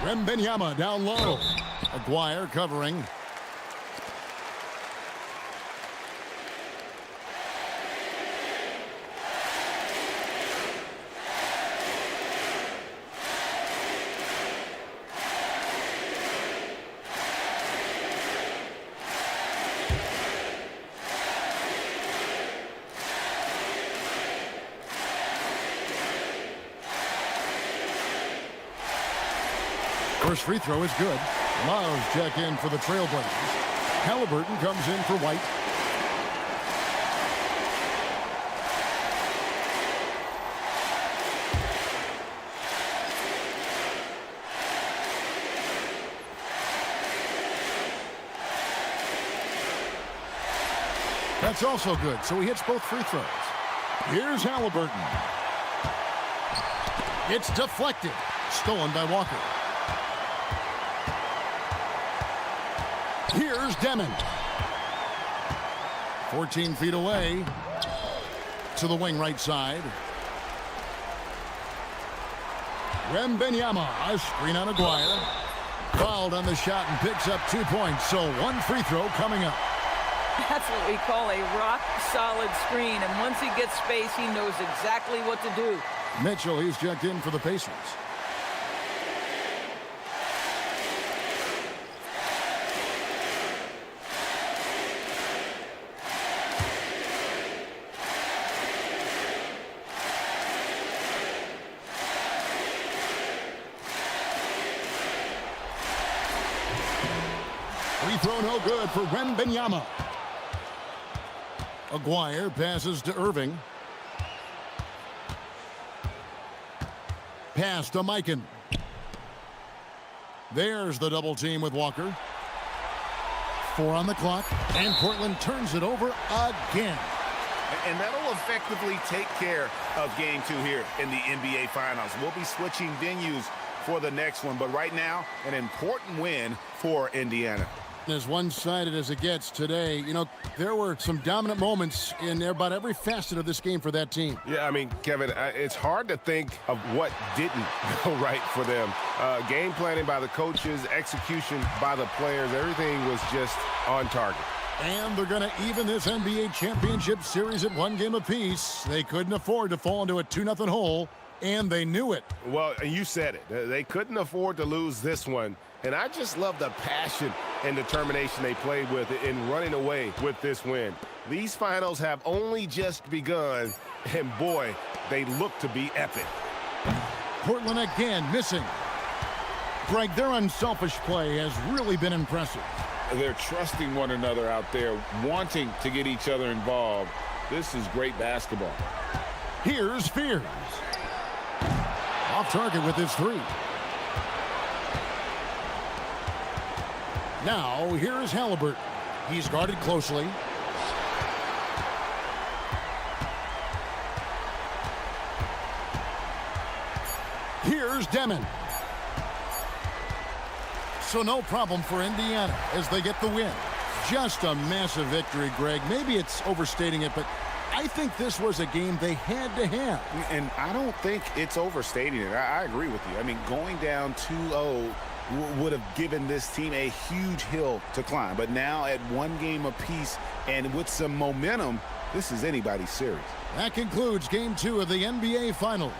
Wembanyama down low. Aguirre covering. First free throw is good. Love's check in for the Trailblazers. Halliburton comes in for White. That's also good, so he hits both free throws. Here's Halliburton. It's deflected. Stolen by Walker. Here's Demon. 14 feet away. To the wing right side. Wembanyama, a screen on Aguirre. Fouled on the shot and picks up 2 points, so one free throw coming up. That's what we call a rock-solid screen, and once he gets space, he knows exactly what to do. Mitchell, he's checked in for the Pacers. Free throw no good for Wembanyama. Aguirre passes to Irving. Pass to Mikan. There's the double team with Walker. 4 on the clock, and Portland turns it over again. And that'll effectively take care of game 2 here in the NBA Finals. We'll be switching venues for the next one, but right now, an important win for Indiana. As one-sided as it gets today, you know, there were some dominant moments in about every facet of this game for that team. Yeah, I mean, Kevin, it's hard to think of what didn't go right for them. Game planning by the coaches, execution by the players, everything was just on target. And they're going to even this NBA championship series at 1 game apiece. They couldn't afford to fall into a 2-0 hole, and they knew it. Well, you said it. They couldn't afford to lose this one. And I just love the passion and determination they played with in running away with this win. These finals have only just begun, and boy, they look to be epic. Portland again missing. Greg, their unselfish play has really been impressive. They're trusting one another out there, wanting to get each other involved. This is great basketball. Here's Fears. Off target with his 3. Now, here's Halliburton. He's guarded closely. Here's Demon. So no problem for Indiana as they get the win. Just a massive victory, Greg. Maybe it's overstating it, but I think this was a game they had to have. And I don't think it's overstating it. I agree with you. I mean, going down 2-0 would have given this team a huge hill to climb. But now at 1 game apiece and with some momentum, this is anybody's series. That concludes Game 2 of the NBA Finals.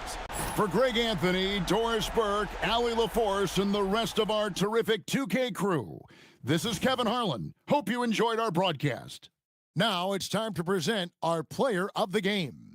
For Greg Anthony, Doris Burke, Allie LaForce, and the rest of our terrific 2K crew, this is Kevin Harlan. Hope you enjoyed our broadcast. Now it's time to present our player of the game.